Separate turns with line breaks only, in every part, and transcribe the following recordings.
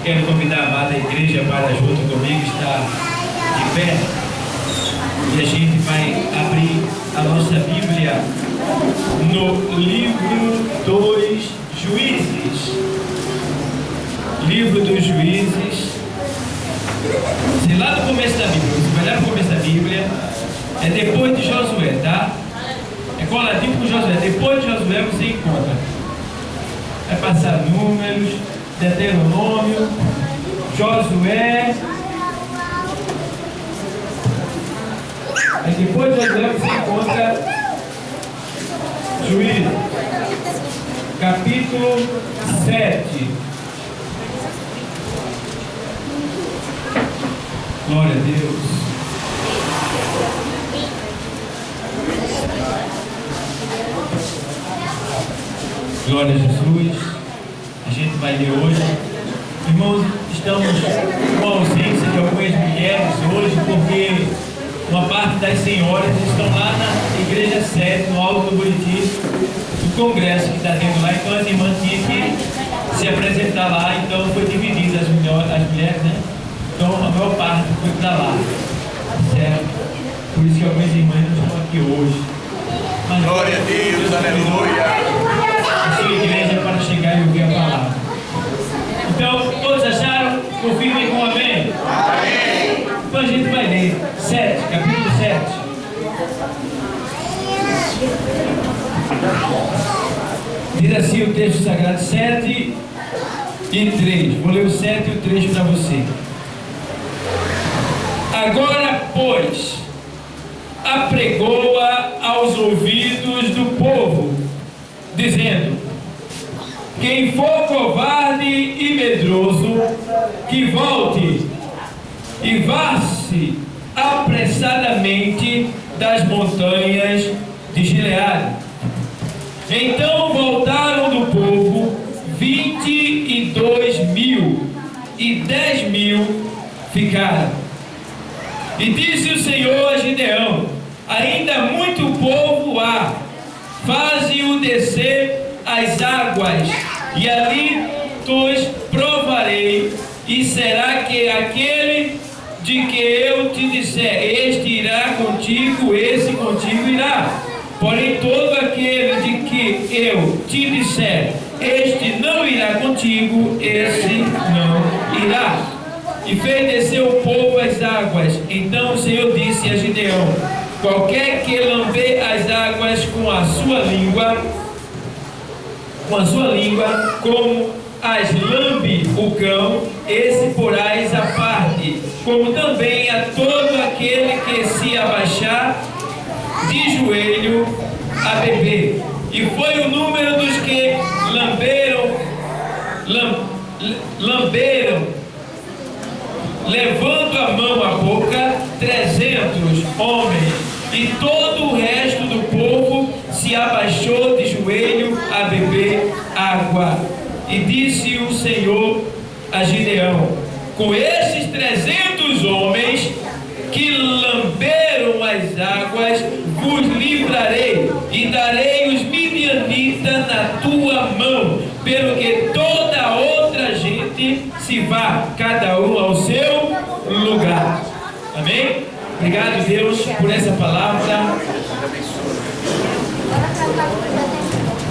Quero convidar a amada igreja para junto comigo estar de pé. E a gente vai abrir a nossa Bíblia no livro dos Juízes. Livro dos Juízes. Se lá no começo da Bíblia, você vai lá no começo da Bíblia, é depois de Josué, tá? É coladinho com Josué. Depois de Josué você encontra. Vai passar Números, Deuteronômio, Josué. Aí depois de Josué você encontra Juízes, capítulo 7. Glória a Deus. Glória a Jesus. A gente vai ler hoje. Irmãos, estamos com a ausência de algumas mulheres hoje, porque uma parte das senhoras estão lá na igreja 7, no Alto do Buriti, do congresso que está tendo lá. Então as irmãs tinham que se apresentar lá, então foi dividida as mulheres, né? Então a maior parte foi para lá, certo? Por isso que algumas irmãs não estão aqui hoje. Mas,
glória a Deus, aleluia.
A sua igreja é para chegar e ouvir a palavra. Então, todos acharam? Confirmem com amém?
Amém.
Então a gente vai ler 7, capítulo 7. Diz assim o texto sagrado, 7 e 3. Vou ler o 7 e o 3 para você. Agora, pois, apregou-a aos ouvidos do povo, dizendo: quem for covarde e medroso, que volte e vá-se apressadamente das montanhas de Gileade. Então voltaram do povo 22.000, e 10.000 ficaram. E disse o Senhor a Gideão: ainda muito povo há, faze-o descer as águas, e ali tos provarei, e será que aquele de que eu te disser, este irá contigo, esse contigo irá. Porém todo aquele de que eu te disser, este não irá contigo, esse não irá. E fez descer o povo as águas. Então o Senhor disse a Gideão: qualquer que lamber as águas com a sua língua, como as lambe o cão, esse porás à parte, como também a todo aquele que se abaixar de joelho a beber. E foi o número dos que lamberam, levando a mão à boca, 300 homens, e todo o resto do povo se abaixou de joelho a beber água. E disse o Senhor a Gideão: com esses 300 homens que lamberam as águas, vos livrarei, e darei os midianitas na tua mão, pelo que toda outra gente se vá, cada um ao seu lugar. Amém? Obrigado, Deus, por essa palavra.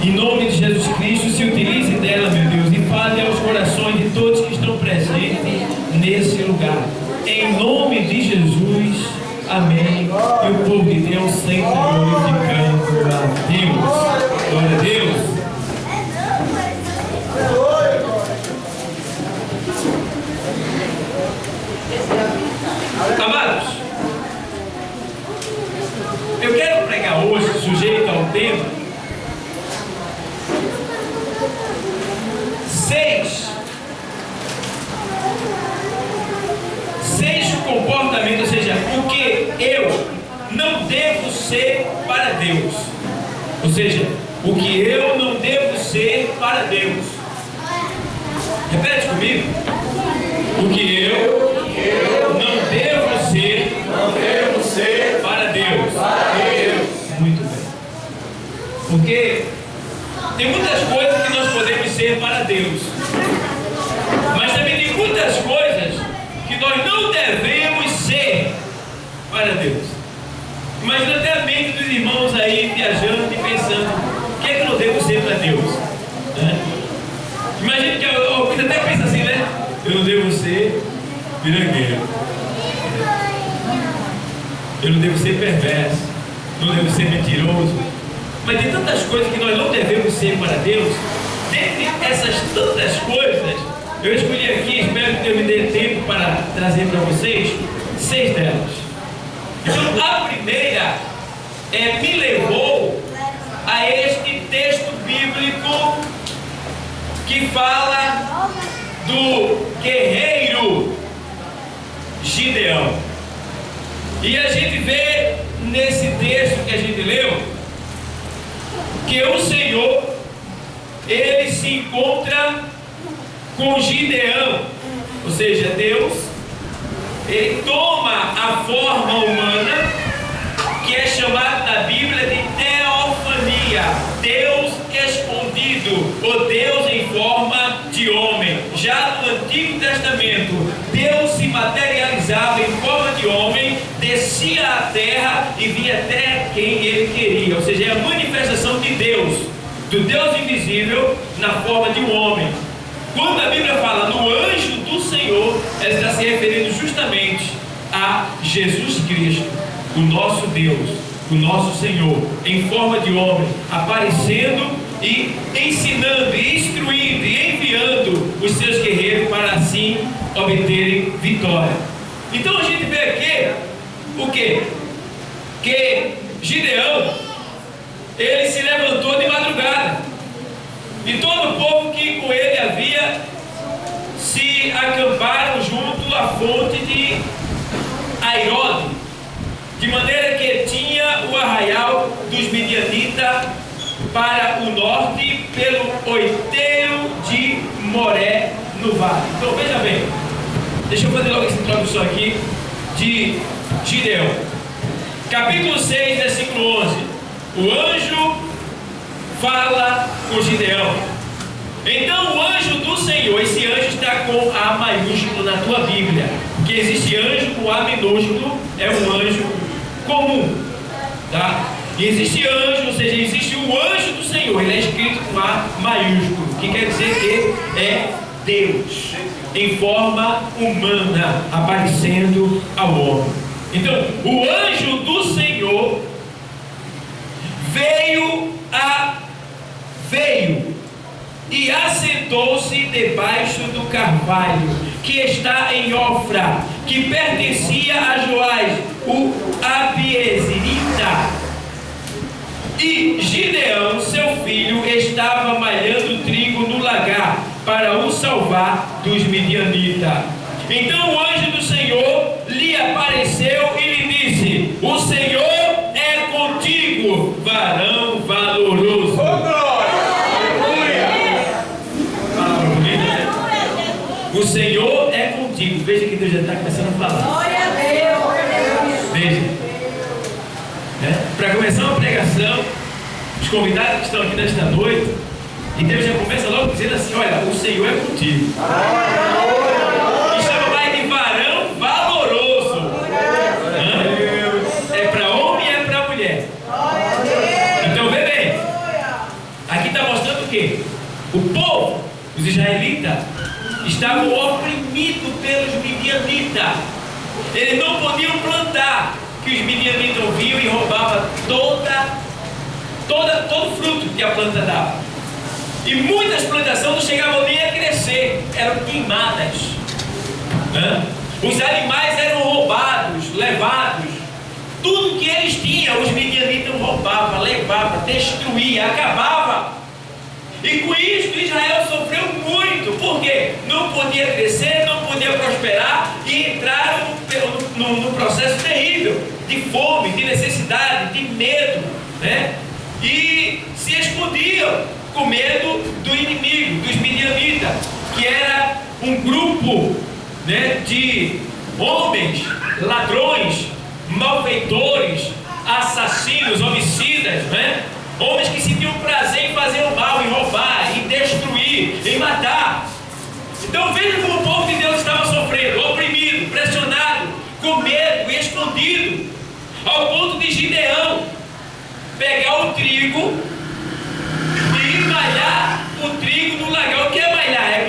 Em nome de Jesus Cristo, se utilize dela, meu Deus, e fale aos corações de todos que estão presentes nesse lugar. Em nome de Jesus, amém. E o povo de Deus sempre glorificando a Deus. Glória a Deus. Amados, eu quero pregar hoje, sujeito ao tema, 6 comportamentos, ou seja, o que eu não devo ser para Deus. Ou seja, o que eu não devo ser para Deus. Repete comigo. O que eu não devo ser para Deus. Muito bem. Porque tem muitas coisas que nós podemos ser para Deus, mas também tem muitas Imagina que alguém até pensa assim, né? Eu não devo ser pirangueiro. Eu não devo ser perverso. Não devo ser mentiroso. Mas tem tantas coisas que nós não devemos ser para Deus. Dentre essas tantas coisas, eu escolhi aqui, espero que Deus me dê tempo para trazer para vocês 6 delas. Então, a primeira me levou a este texto bíblico que fala do guerreiro Gideão. E a gente vê nesse texto que a gente leu que o Senhor, ele se encontra com Gideão, ou seja, Deus, ele toma a forma humana, que é chamada na Bíblia de teofania, Deus escondido, ou Deus em forma de homem. Já no Antigo Testamento, Deus se materializava em forma de homem, descia à terra e vinha até quem ele queria, ou seja, é a manifestação de Deus, do Deus invisível na forma de um homem. Quando a Bíblia fala no anjo do Senhor, ela está se referindo justamente a Jesus Cristo, o nosso Deus, o nosso Senhor, em forma de homem, aparecendo e ensinando, e instruindo, e enviando os seus guerreiros para assim obterem vitória. Então a gente vê aqui o quê? Que Gideão, ele se levantou de madrugada, e todo o povo que com ele havia se acamparam junto à fonte de Airode, de maneira que tinha o arraial dos Midianitas para o norte, pelo outeiro de Moré no vale. Então veja bem, deixa eu fazer logo essa introdução aqui de Gideão. Capítulo 6, versículo 11. O anjo fala com Gideão. Então o anjo do Senhor, esse anjo está com A maiúsculo na tua Bíblia, porque existe anjo com A minúsculo, é um anjo comum, tá? E existe anjo, ou seja, existe o anjo do Senhor, ele é escrito com A maiúsculo, que quer dizer que é Deus em forma humana aparecendo ao homem. Então o anjo do Senhor veio e assentou-se debaixo do carvalho que está em Ofra, que pertencia a Joás, o Abiezerita. E Gideão, seu filho, estava malhando trigo no lagar para o salvar dos midianitas. Então o anjo do Senhor lhe apareceu e lhe disse: o Senhor é contigo, varão valoroso. O Senhor é contigo. Veja que Deus já está começando a falar. Glória a Deus. Veja. Para começar uma pregação, os convidados que estão aqui nesta noite, e Deus já começa logo dizendo assim: olha, o Senhor é contigo. E chama mais de varão valoroso. É para homem e é para mulher. Então vê bem. Aqui está mostrando o quê? O povo, os israelitas, estavam oprimidos pelos midianitas. Eles não podiam plantar, que os midianitas vinham e roubavam todo fruto que a planta dava. E muitas plantações não chegavam nem a crescer, eram queimadas. Os animais eram roubados, levados. Tudo que eles tinham, os midianitas roubavam, levavam, destruíam, acabavam. E com isso Israel sofreu muito, porque não podia crescer, não podia prosperar, e entraram no processo terrível de fome, de necessidade, de medo, né? E se escondiam com medo do inimigo, dos midianitas, que era um grupo, né, de homens, ladrões, malfeitores, assassinos, homicidas, né? Homens que sentiam prazer em fazer o mal, em roubar, em destruir, em matar. Então veja como o povo de Deus estava sofrendo, oprimido, pressionado, com medo e escondido, ao ponto de Gideão pegar o trigo e malhar o trigo no lagar. O que é malhar? É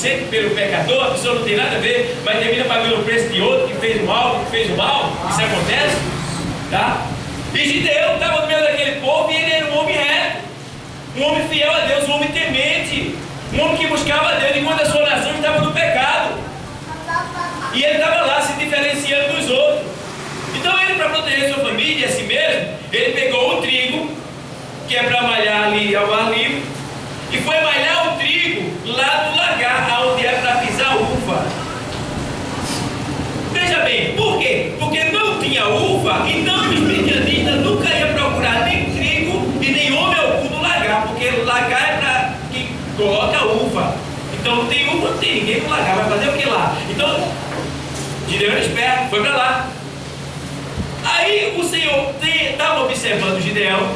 inocente pelo pecador, a pessoa não tem nada a ver, mas termina pagando o preço de outro que fez o mal, isso acontece, tá? E Gideão estava no meio daquele povo e ele era um homem reto, um homem fiel a Deus, um homem temente, um homem que buscava a Deus enquanto a sua nação estava no pecado. E ele estava lá se diferenciando dos outros. Então ele, para proteger sua família e a si mesmo, ele pegou o trigo, que é para malhar ali ao ar livre, e foi malhar o trigo lá no lagar, onde é para pisar uva. Veja bem, por quê? Porque não tinha uva, então os midianitas nunca iam procurar nem trigo e nem homem algum no lagar, porque o lagar é para quem coloca uva. Então não tem uva, não tem ninguém no lagar, vai fazer o que lá? Então, Gideão era esperto, foi para lá. Aí o Senhor estava observando Gideão,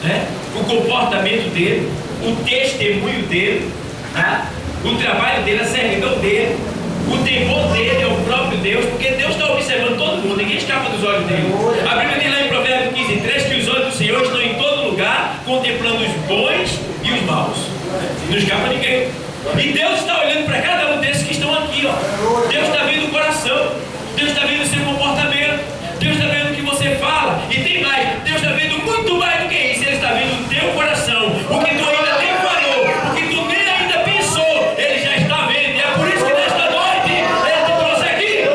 né? O comportamento dele, o testemunho dele, tá? O trabalho dele, a servidão dele, o temor dele é o próprio Deus, porque Deus está observando todo mundo, ninguém escapa dos olhos dele. A Bíblia diz lá em Provérbios 15:3 que os olhos do Senhor estão em todo lugar, contemplando os bons e os maus. Não escapa ninguém. E Deus está olhando para cada um desses que estão aqui, ó. Deus está vendo o coração, Deus está vendo o seu comportamento, Deus está vendo o que você fala, e tem mais, Deus está vendo muito mais do que isso. Ele está vendo o teu coração, o que tu ainda nem falou, o que tu nem ainda pensou, Ele já está vendo. E é por isso que nesta noite Ele te trouxe aqui.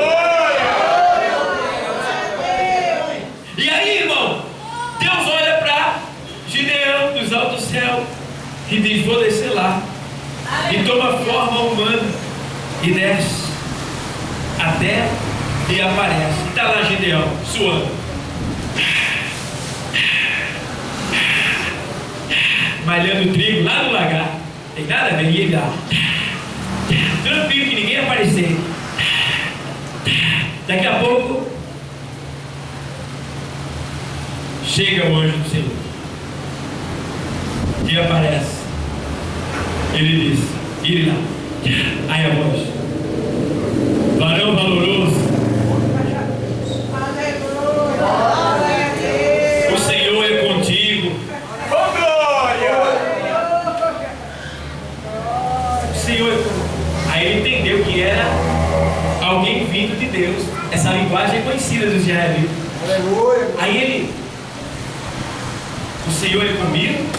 E aí, irmão, Deus olha para Gideão dos altos céus e diz: vou descer lá. E toma forma humana e desce até e aparece. E está lá Gideão suando, malhando trigo lá no lagar. Tem nada a ver, ele lá tranquilo, que ninguém ia aparecer. Daqui a pouco chega o anjo do Senhor e aparece. Ele diz: ele lá. Aí a voz: varão valoroso, o Senhor é contigo.
Oh, glória!
O Senhor é contigo. Aí ele entendeu que era alguém vindo de Deus. Essa linguagem é conhecida dos israelitas. Aí ele: o Senhor é comigo?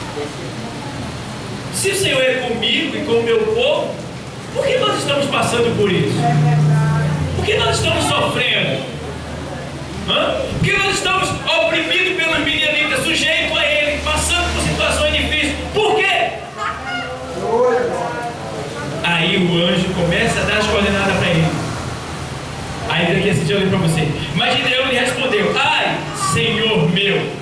Se o Senhor é comigo e com o meu povo, por que nós estamos passando por isso? Por que nós estamos sofrendo? Por que nós estamos oprimidos pelos midianitas, sujeitos a ele, passando por situações difíceis? Por quê? Aí o anjo começa a dar as coordenadas para ele. Aí daqui assim, eu li para você. Mas Gideão lhe respondeu: ai, Senhor meu,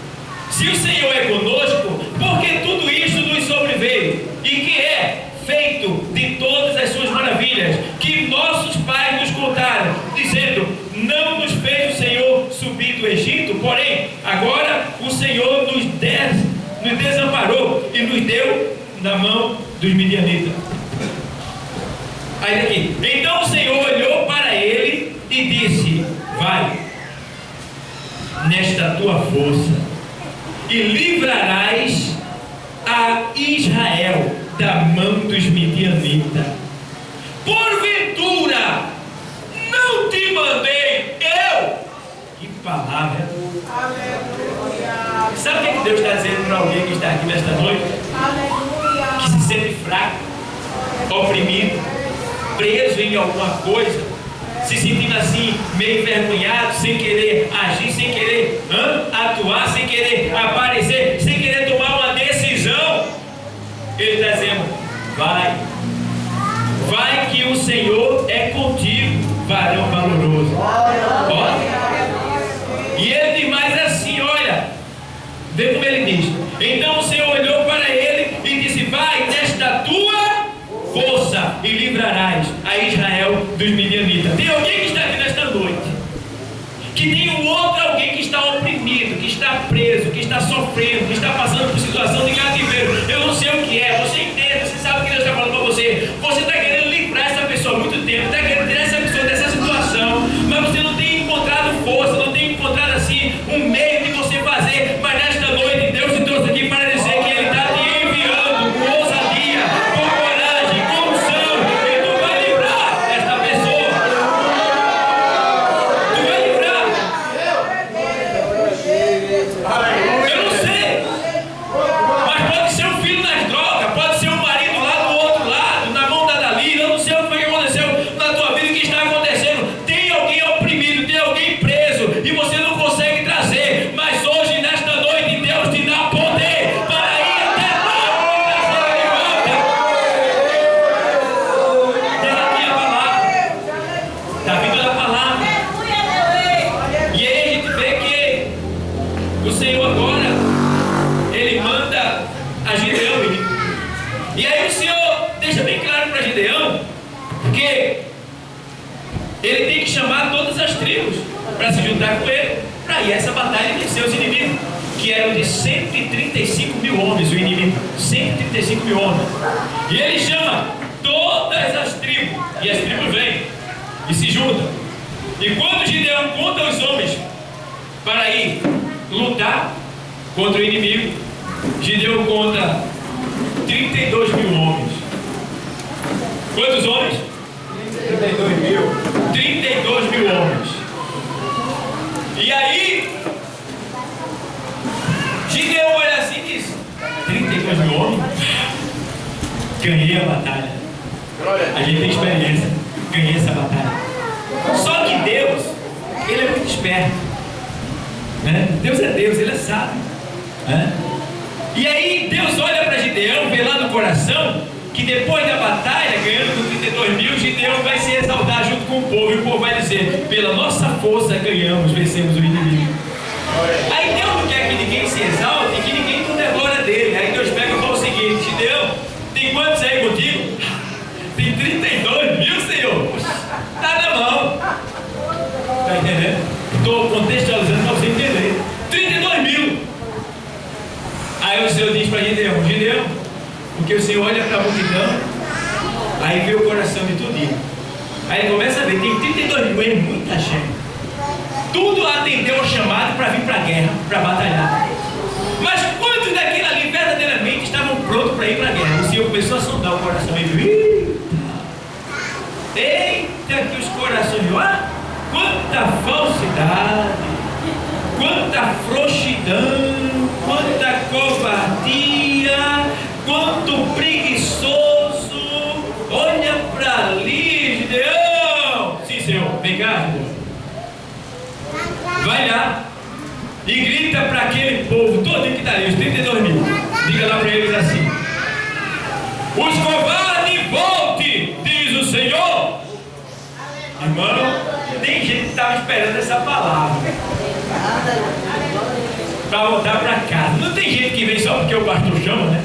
se o Senhor é conosco, por que tudo isso nos sobreveio? E que é feito de todas as suas maravilhas que nossos pais nos contaram, dizendo: não nos fez o Senhor subir do Egito, porém agora o Senhor nos desamparou e nos deu na mão dos midianitas. Aí daqui: então o Senhor olhou para ele e disse: vai nesta tua força e livrarás a Israel da mão dos midianitas. Porventura não te mandei eu? Que palavra! Aleluia. Sabe o que Deus está dizendo para alguém que está aqui nesta noite? Aleluia. Que se sente fraco, oprimido, preso em alguma coisa, se sentindo assim, meio envergonhado, sem querer agir, sem querer atuar, sem querer aparecer, sem querer tomar uma decisão. Ele está dizendo: vai que o Senhor é contigo, varão valoroso. E ele diz mais assim, olha, vê como ele diz: então o Senhor olhou para ele e disse: vai nesta tua força e livrarás a Israel dos midianitas. Tem alguém que está aqui nesta noite, que tem um outro alguém que está oprimido, que está preso, que está sofrendo, que está passando por situação de cativeiro. Eu não sei o que é, você entende, você sabe o que Deus está falando para você. Você está querendo livrar essa pessoa há muito tempo, está querendo tirar essa pessoa dessa situação, mas você não tem encontrado força, não tem encontrado assim um meio de você fazer. Mas nesta noite Deus te trouxe aqui para dizer que Ele está te enviando com ousadia, com coragem, com unção, e tu vai Senhor agora, ele manda a Gideão ir. E aí o Senhor deixa bem claro para Gideão que ele tem que chamar todas as tribos para se juntar com ele, para ir a essa batalha e vencer os inimigos, que eram de 135 mil homens, o inimigo, 135 mil homens. E ele chama todas as tribos, e as tribos vêm e se juntam. E quando Gideão conta os homens para ir lutar contra o inimigo, Gideão conta 32 mil homens. Quantos homens?
32 mil.
32 mil homens. E aí Gideão olha assim e diz: 32 mil homens? Ganhei a batalha. A gente tem experiência. Ganhei essa batalha. Só que Deus, ele é muito esperto, né? Deus é Deus, ele é sábio, né? E aí Deus olha para Gideão, vê lá no coração que depois da batalha, ganhando com 32 mil, Gideão vai se exaltar junto com o povo, e o povo vai dizer: pela nossa força ganhamos, vencemos o inimigo. Aí Deus não quer que ninguém se exalte, que ninguém conte a glória dele. Aí Deus pega e fala o seguinte: Gideão, tem quantos aí contigo? Tem 32 mil, Senhor. Tá na mão. Tá entendendo? Estou contextualizando para você entender. 32 mil. Aí o Senhor diz para Gideão: Gideão, porque o Senhor olha para a multidão, aí vê o coração de tudinho. Aí ele começa a ver: tem 32 mil, é muita gente. Tudo atendeu ao chamado para vir para a guerra, para batalhar. Mas quantos daquilo ali verdadeiramente estavam prontos para ir para a guerra? O Senhor começou a sondar o coração e viu: eita, que os corações, quanta falsidade, quanta frouxidão, quanta covardia, quanto preguiçoso. Olha para ali, Gideão. Sim, Senhor, vem cá, Gideão. Vai lá e grita para aquele povo todo que está ali, os 32 mil. Diga lá para eles assim: os covardes, volte, diz o Senhor. Irmão, tem gente que estava esperando essa palavra para voltar para casa. Não tem gente que vem só porque o pastor chama, né?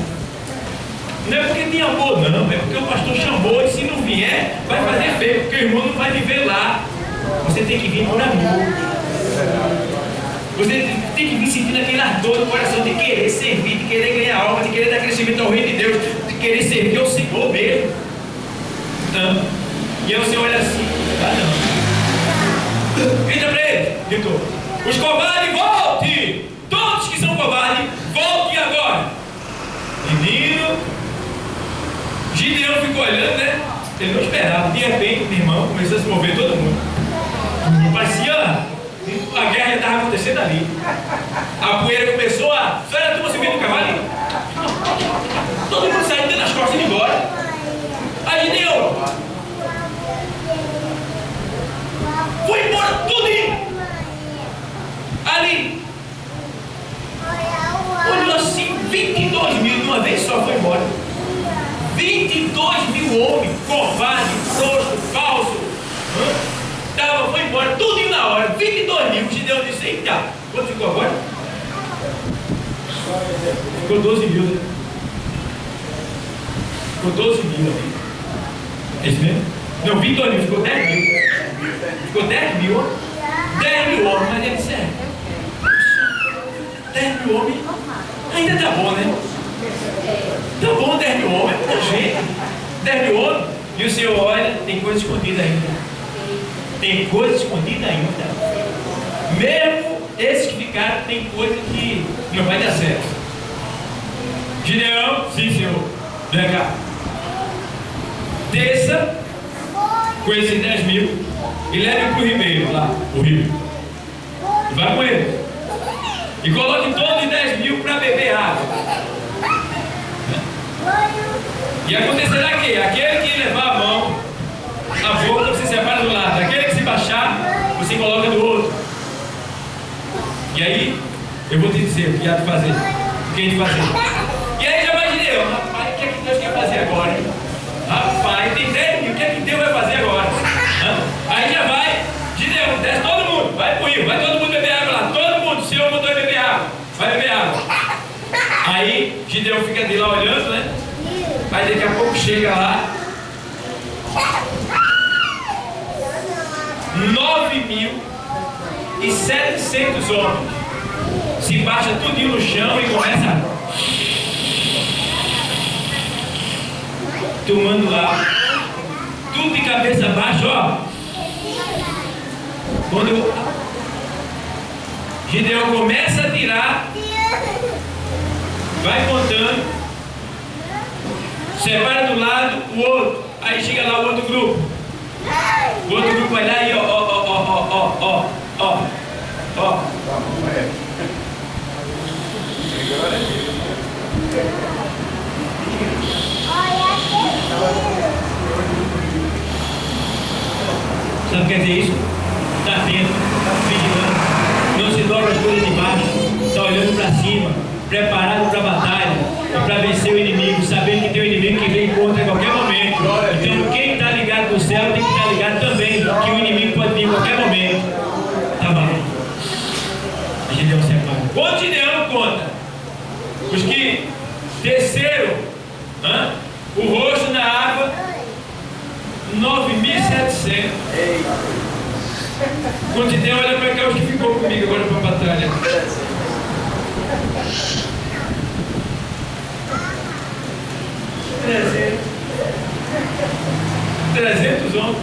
Não é porque tem amor, não. É porque o pastor chamou, e se não vier, vai fazer feio, porque o irmão não vai viver lá. Você tem que vir por amor. Você tem que vir sentindo aquele ardor no coração de querer servir, de querer ganhar alma, de querer dar crescimento ao reino de Deus, de querer servir ao Senhor mesmo. Não. E aí o Senhor olha assim: não. Grita para ele, gritou: os covardes, volte! Todos que são covardes, voltem agora. Menino, Gideão ficou olhando, né? Ele não esperava. De repente, meu irmão, começou a se mover todo mundo. Parecia a guerra já estava acontecendo ali. A poeira começou a... Só era a turma subindo no cavalo. Todo mundo saindo dentro das costas e indo embora. Aí Gideão foi embora tudo ali. Olhou assim: 22 mil de uma vez só foi embora. 22 mil homens, covarde, frouxo, falso. Foi embora, tudo na hora. 22 mil. Gideão disse: eita, quanto ficou agora? Ficou 12 mil, né? Ficou 12 mil ali. É isso mesmo? Não, 22 mil, ficou 10 mil. Ficou 10 mil. 10 mil homens, mas ele disse: 10 mil homens ainda tá bom, né? Tá bom, 10 mil homens, é muita gente. 10 mil homens. E o Senhor olha: tem coisa escondida ainda. Tem coisa escondida ainda. Mesmo esses que ficaram, tem coisa que não vai dar certo. Gideão: sim, Senhor, vem cá. Desça com esses 10 mil e leve para o ribeiro lá, o rio. Vai com ele. E coloque todos os 10 mil para beber água. E acontecerá que aquele que levar a mão, a boca você separa do lado. Aquele que se baixar, você coloca do outro. E aí, eu vou te dizer o que há de fazer. O que há de fazer. E aí já vai Gideão: rapaz, o que é que Deus quer fazer agora, hein? Rapaz, tem 10 mil, o que é que Deus vai fazer agora? Aí já vai Gideão: desce todo mundo, vai pro rio, vai todo mundo beber água lá. Todo mundo, o Senhor mandou beber água. fica de lá olhando, né? Aí daqui a pouco chega lá 9.700 homens. Se baixa tudinho no chão e começa tomando lá, tudo de cabeça baixa, ó. Quando Gideão começa a tirar, vai contando, separa do lado o outro, aí chega lá o outro grupo. O outro grupo vai lá e ó. Sabe o que quer dizer isso? Está atento, vigilando, não se dobra as coisas de baixo, está olhando para cima, preparado para a batalha e para vencer o inimigo, sabendo que tem um inimigo que vem contra a qualquer momento. Então quem está ligado no céu tem que estar ligado também, que o inimigo pode vir a qualquer momento. Tá bom. Gideão separa. Quando Gideão conta, os que desceram o rosto na água, 9.700. Quando Gideão olha para cá, os que ficou comigo agora para a batalha. 300 homens.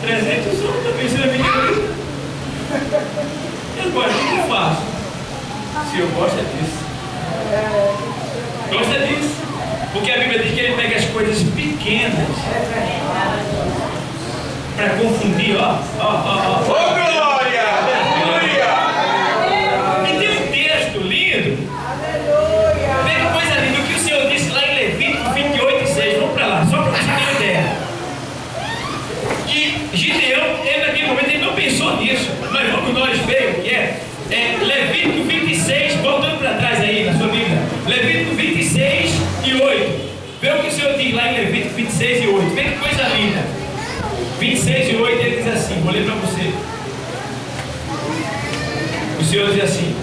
300 homens também, você não me diz. E agora, o que eu faço? Se eu gosto disso. Gosta disso? Porque a Bíblia diz que ele pega as coisas pequenas para confundir, ó.
Ô, glória! Aleluia!
E tem um texto lindo. Vê que coisa linda, o que o Senhor disse lá em Levítico 28:6. Vamos para lá, só para você ter uma ideia. Que Gideão, ele naquele momento, ele não pensou nisso. Mas vamos nós ver o que é. Levítico 26, voltando para trás aí na sua Bíblia. Levítico 26:8. Vê o que o Senhor diz lá em Levítico 26:8. Vê que coisa linda. 26:8, ele diz assim, vou ler para você. O Senhor diz assim: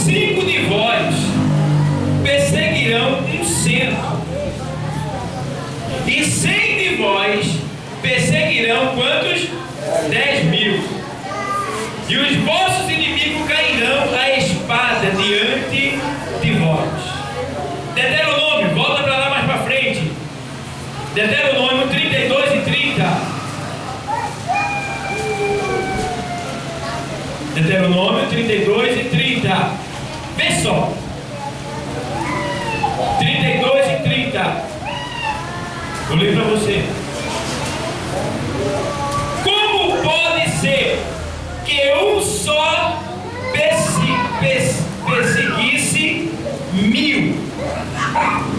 5 de vós perseguirão 100, e 100 de vós perseguirão quantos? 10.000. E os vossos inimigos cairão à espada diante de vós. Deuteronômio, volta para lá mais para frente. Deuteronômio 32:30. Deuteronômio 32:30. Vê só. 32:30. Vou ler para você. Como pode ser que um só perseguisse 1.000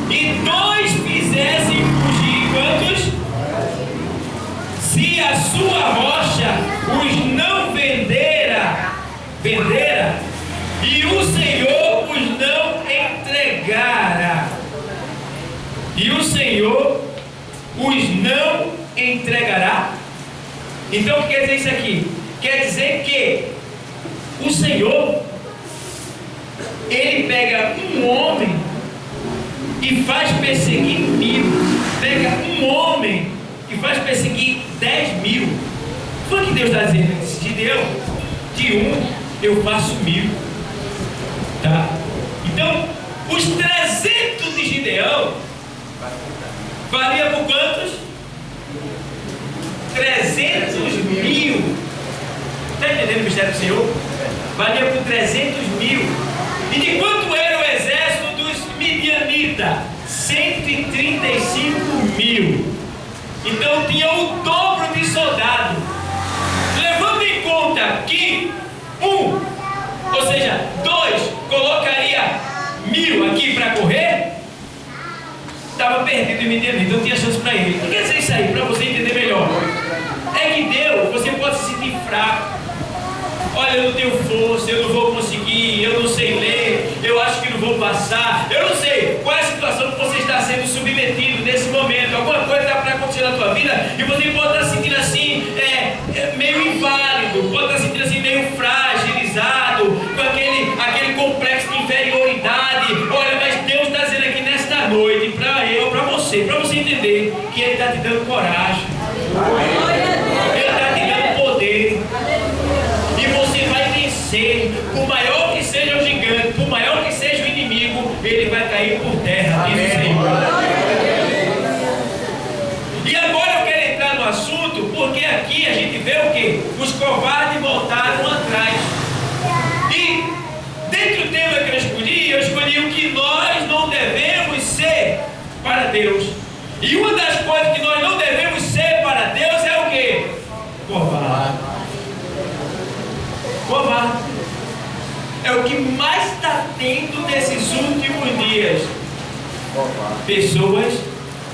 e 2 fizessem fugir quantos? Se a sua rocha os não vendera e o Senhor os não entregara. E o Senhor os não entregará. Então o que quer dizer isso aqui? Quer dizer que o Senhor, ele pega um homem e faz perseguir 1.000. Pega um homem e faz perseguir 10.000. Foi o que Deus está dizendo. Gideão, de 1 eu faço 1.000. Tá? Então, os 300 de Gideão valia por quantos? 300.000. Está entendendo o mistério do Senhor? Valia por 300.000. E de quanto era o exército dos midianitas? 135.000. Então tinha o dobro de soldados. Levando em conta que ou seja, 2 colocaria 1.000 aqui para correr, estava perdido em midianita, então tinha chance para ele. O que quer dizer isso aí? Para você entender melhor. É que Deus, você pode se sentir fraco. Olha, eu não tenho força, eu não vou conseguir, eu não sei ler, eu acho que não vou passar. Eu não sei qual é a situação que você está sendo submetido nesse momento. Alguma coisa está para acontecer na tua vida e você pode estar sentindo assim, meio inválido, pode estar sentindo assim, meio fragilizado. te dando coragem. Ele está te dando poder. E você vai vencer. Por maior que seja o gigante, por maior que seja o inimigo, ele vai cair por terra. Diz o Senhor. E agora eu quero entrar no assunto, porque aqui a gente vê o quê? Os covardes voltaram atrás. E dentro do tema que eu escolhi o que nós não devemos ser para Deus. E uma das coisas que nós não devemos ser para Deus é o quê? Covarde. Covarde. É o que mais está tendo nesses últimos dias. Pessoas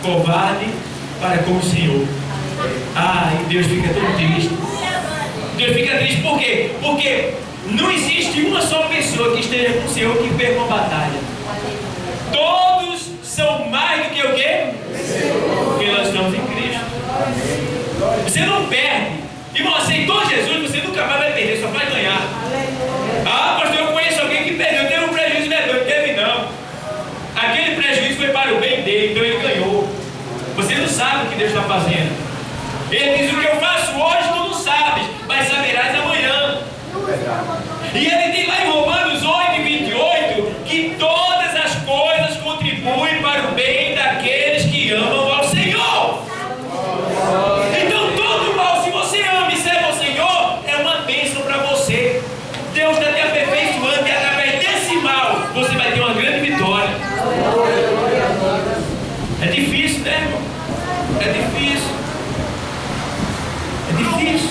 covardes para com o Senhor. E Deus fica tão triste. Deus fica triste por quê? Porque não existe uma só pessoa que esteja com o Senhor que perca uma batalha. Todos são mais do que o quê? Porque nós estamos em Cristo. Você não perde. Irmão, aceitou Jesus, você nunca mais vai perder, só vai ganhar. Pastor, eu conheço alguém que perdeu, teve um prejuízo, não teve não. Aquele prejuízo foi para o bem dele, então ele ganhou. Você não sabe o que Deus está fazendo. Ele diz: o que eu faço hoje tu não sabes, mas saberás amanhã. E ele tem lá em Romanos 8:28 que todas as coisas contribuem para o bem daqueles que amam ao Senhor. Então todo mal, se você ama e serve ao Senhor, é uma bênção para você. Deus está te aperfeiçoando, e através desse mal você vai ter uma grande vitória. É difícil, né, irmão? É difícil. É difícil.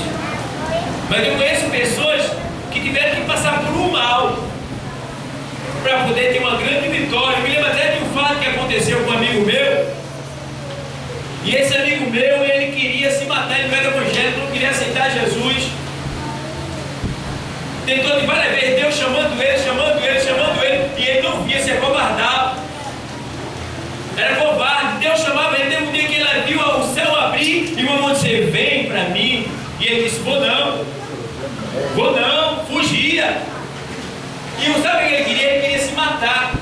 Mas eu conheço pessoas que tiveram que passar por um mal para poder ter uma grande vitória. Eu me lembro até de um fato que aconteceu com um amigo meu. E esse amigo meu, ele queria se matar, ele não era evangélico, não queria aceitar Jesus. Tentou de várias vezes, Deus chamando ele, e ele não via, se acovardava. Era covarde. Deus chamava ele. Teve um dia que ele viu o céu abrir e uma mão disse: vem para mim. E ele disse: vou não, fugia. E não sabe o que ele queria? Ele queria se matar.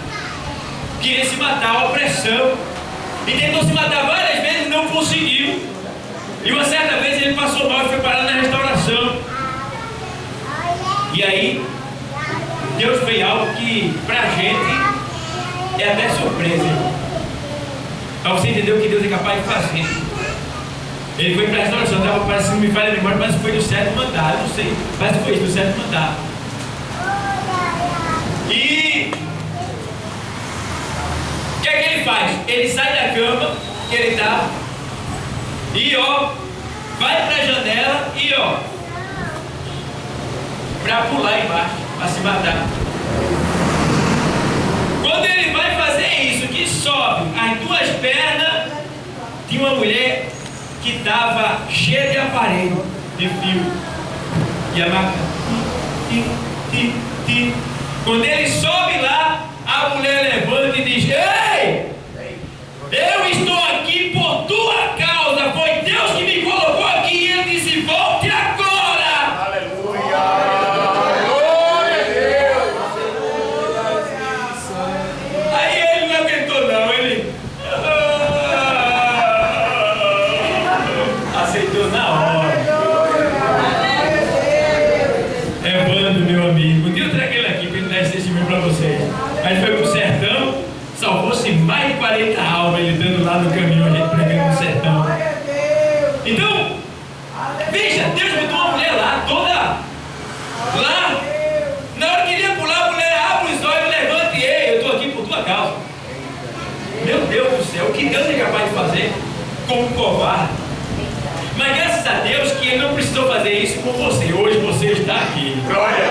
Queria se matar, a opressão. E tentou se matar várias vezes e não conseguiu. E uma certa vez ele passou mal e foi parar na restauração. E aí Deus fez algo que pra gente é até surpresa. Para você entender o que Deus é capaz de fazer. Ele foi para a restauração, parece que não me falha a memória, mas foi do 7º andar, eu não sei, parece que foi isso, do 7º andar. E o que é que ele faz? Ele sai da cama que ele está e vai para a janela e para pular embaixo, para se matar. Quando ele vai fazer isso, que sobe as duas pernas, tinha uma mulher que estava cheia de aparelho, de fio, e a máquina, Quando ele sobe lá, a mulher levanta e diz: ei, eu estou aqui por tua causa, foi Deus que me colocou aqui. E ele disse: volte agora.
Aleluia.
Aceitou na hora. É bando, meu amigo. Um dia eu trago ele aqui para ele dar esse testemunho para vocês. Aí foi pro sertão, salvou-se mais de 40 almas, ele dando lá no caminho, a gente pregando no sertão. Então, veja, Deus botou uma mulher lá, toda lá. Na hora que ele ia pular, a mulher abre os olhos, levanta e: ei, eu estou aqui por tua causa. Meu Deus do céu, o que Deus é capaz de fazer com um covarde? Mas graças a Deus que ele não precisou fazer isso com você. Hoje você está aqui.
Glória a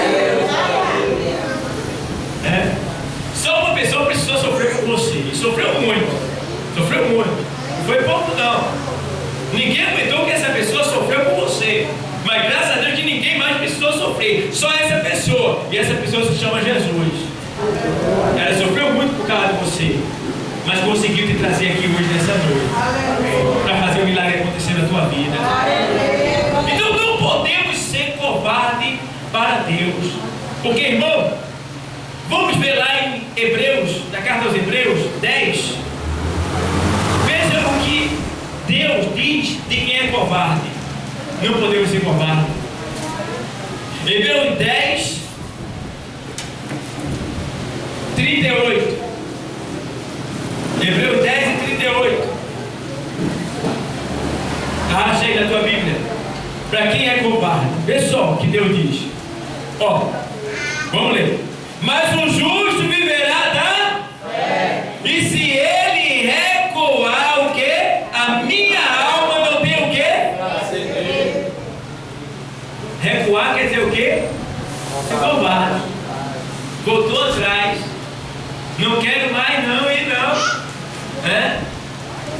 Deus. Só uma pessoa precisou sofrer com você. E sofreu muito. Sofreu muito. Não foi pouco não. Ninguém aguentou que essa pessoa sofreu com você. Mas graças a Deus que ninguém mais precisou sofrer. Só essa pessoa. E essa pessoa se chama Jesus. Ela sofreu muito por causa de você, mas conseguiu te trazer aqui hoje nessa noite para fazer o milagre acontecer na tua vida. Então não podemos ser covardes para Deus. Porque, irmão, vamos ver lá em Hebreus, na carta aos Hebreus 10. Veja o que covarde. Não podemos ser covardes. Hebreus 10, 38. Hebreus 10 e 38. Acha aí na tua Bíblia. Para quem é covarde, vê só o que Deus diz. Ó, vamos ler. Mas o justo viverá da fé. E se ele recuar, o que? A minha alma não tem o que? Recuar quer dizer o que? Se covarde. Voltou atrás. Não quero mais não e não. É?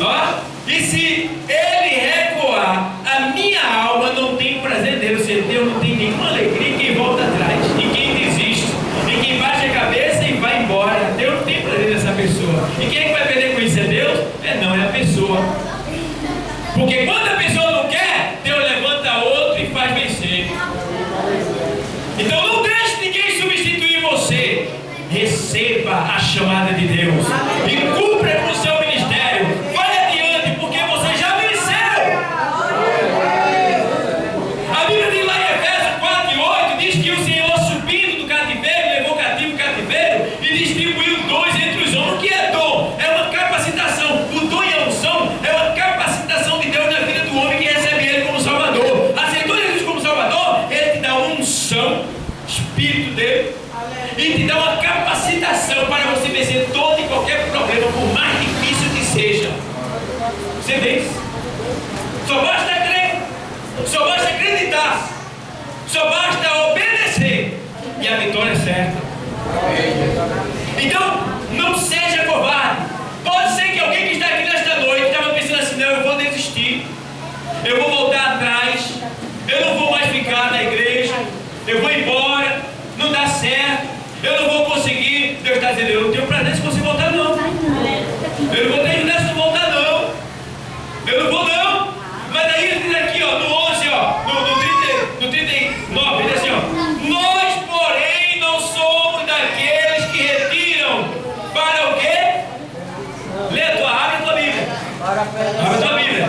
Ó, e se ele recuar, a minha alma não tem prazer nele. Ou seja, Deus não tem nenhuma alegria em quem volta atrás, em quem desiste, em quem baixa a cabeça e vai embora. Deus não tem prazer nessa pessoa. E quem é que vai perder com isso? É Deus? Não, é a pessoa. Porque quando a pessoa não quer, Deus levanta outro e faz vencer. Então não deixe ninguém substituir você. Receba a chamada de Deus e cumpra com o seu ministério. Vai adiante, porque você já venceu. A Bíblia diz lá em Efésios 4 e 8, diz que o Senhor, subindo do cativeiro, levou cativo o cativeiro e distribuiu dons entre os homens. O que é dom? É uma capacitação. O dom e a unção é uma capacitação de Deus na vida do homem que recebe Ele como Salvador. Aceitou Jesus como Salvador, Ele te dá uma unção, Espírito dele, e te dá uma capacitação para você vencer todo e qualquer problema, por mais difícil que seja. Você vence. Só basta crer, só basta acreditar, só basta obedecer e a vitória é certa. Então, não seja covarde. Pode ser que alguém que está aqui nesta noite estava pensando assim: não, eu vou desistir, eu vou voltar atrás, eu não vou mais ficar na igreja, eu vou embora, não dá certo, eu não vou conseguir. Deus está dizendo: eu não tenho prazer se você voltar não. Eu não vou ter ajudar se você voltar não. Eu não vou não. Mas daí ele diz aqui, ó, no 11, ó, no 39, ele diz assim, ó: nós, porém, não somos daqueles que retiram para o quê? Lê a tua, abre a tua Bíblia. Abre a tua Bíblia.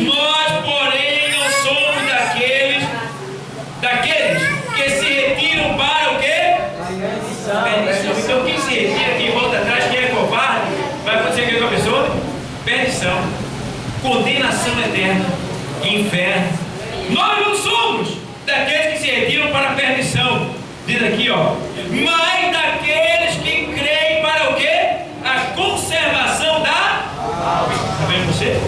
Nós, porém, não somos daqueles que se retiram para o quê? Perdição. Então quem se retira, quem volta atrás, quem é covarde, vai acontecer o que com a pessoa? Perdição, condenação eterna, inferno. Nós não somos daqueles que se retiram para a perdição. Diz aqui, ó: mas daqueles que creem para o quê? A conservação da alma. Está vendo você?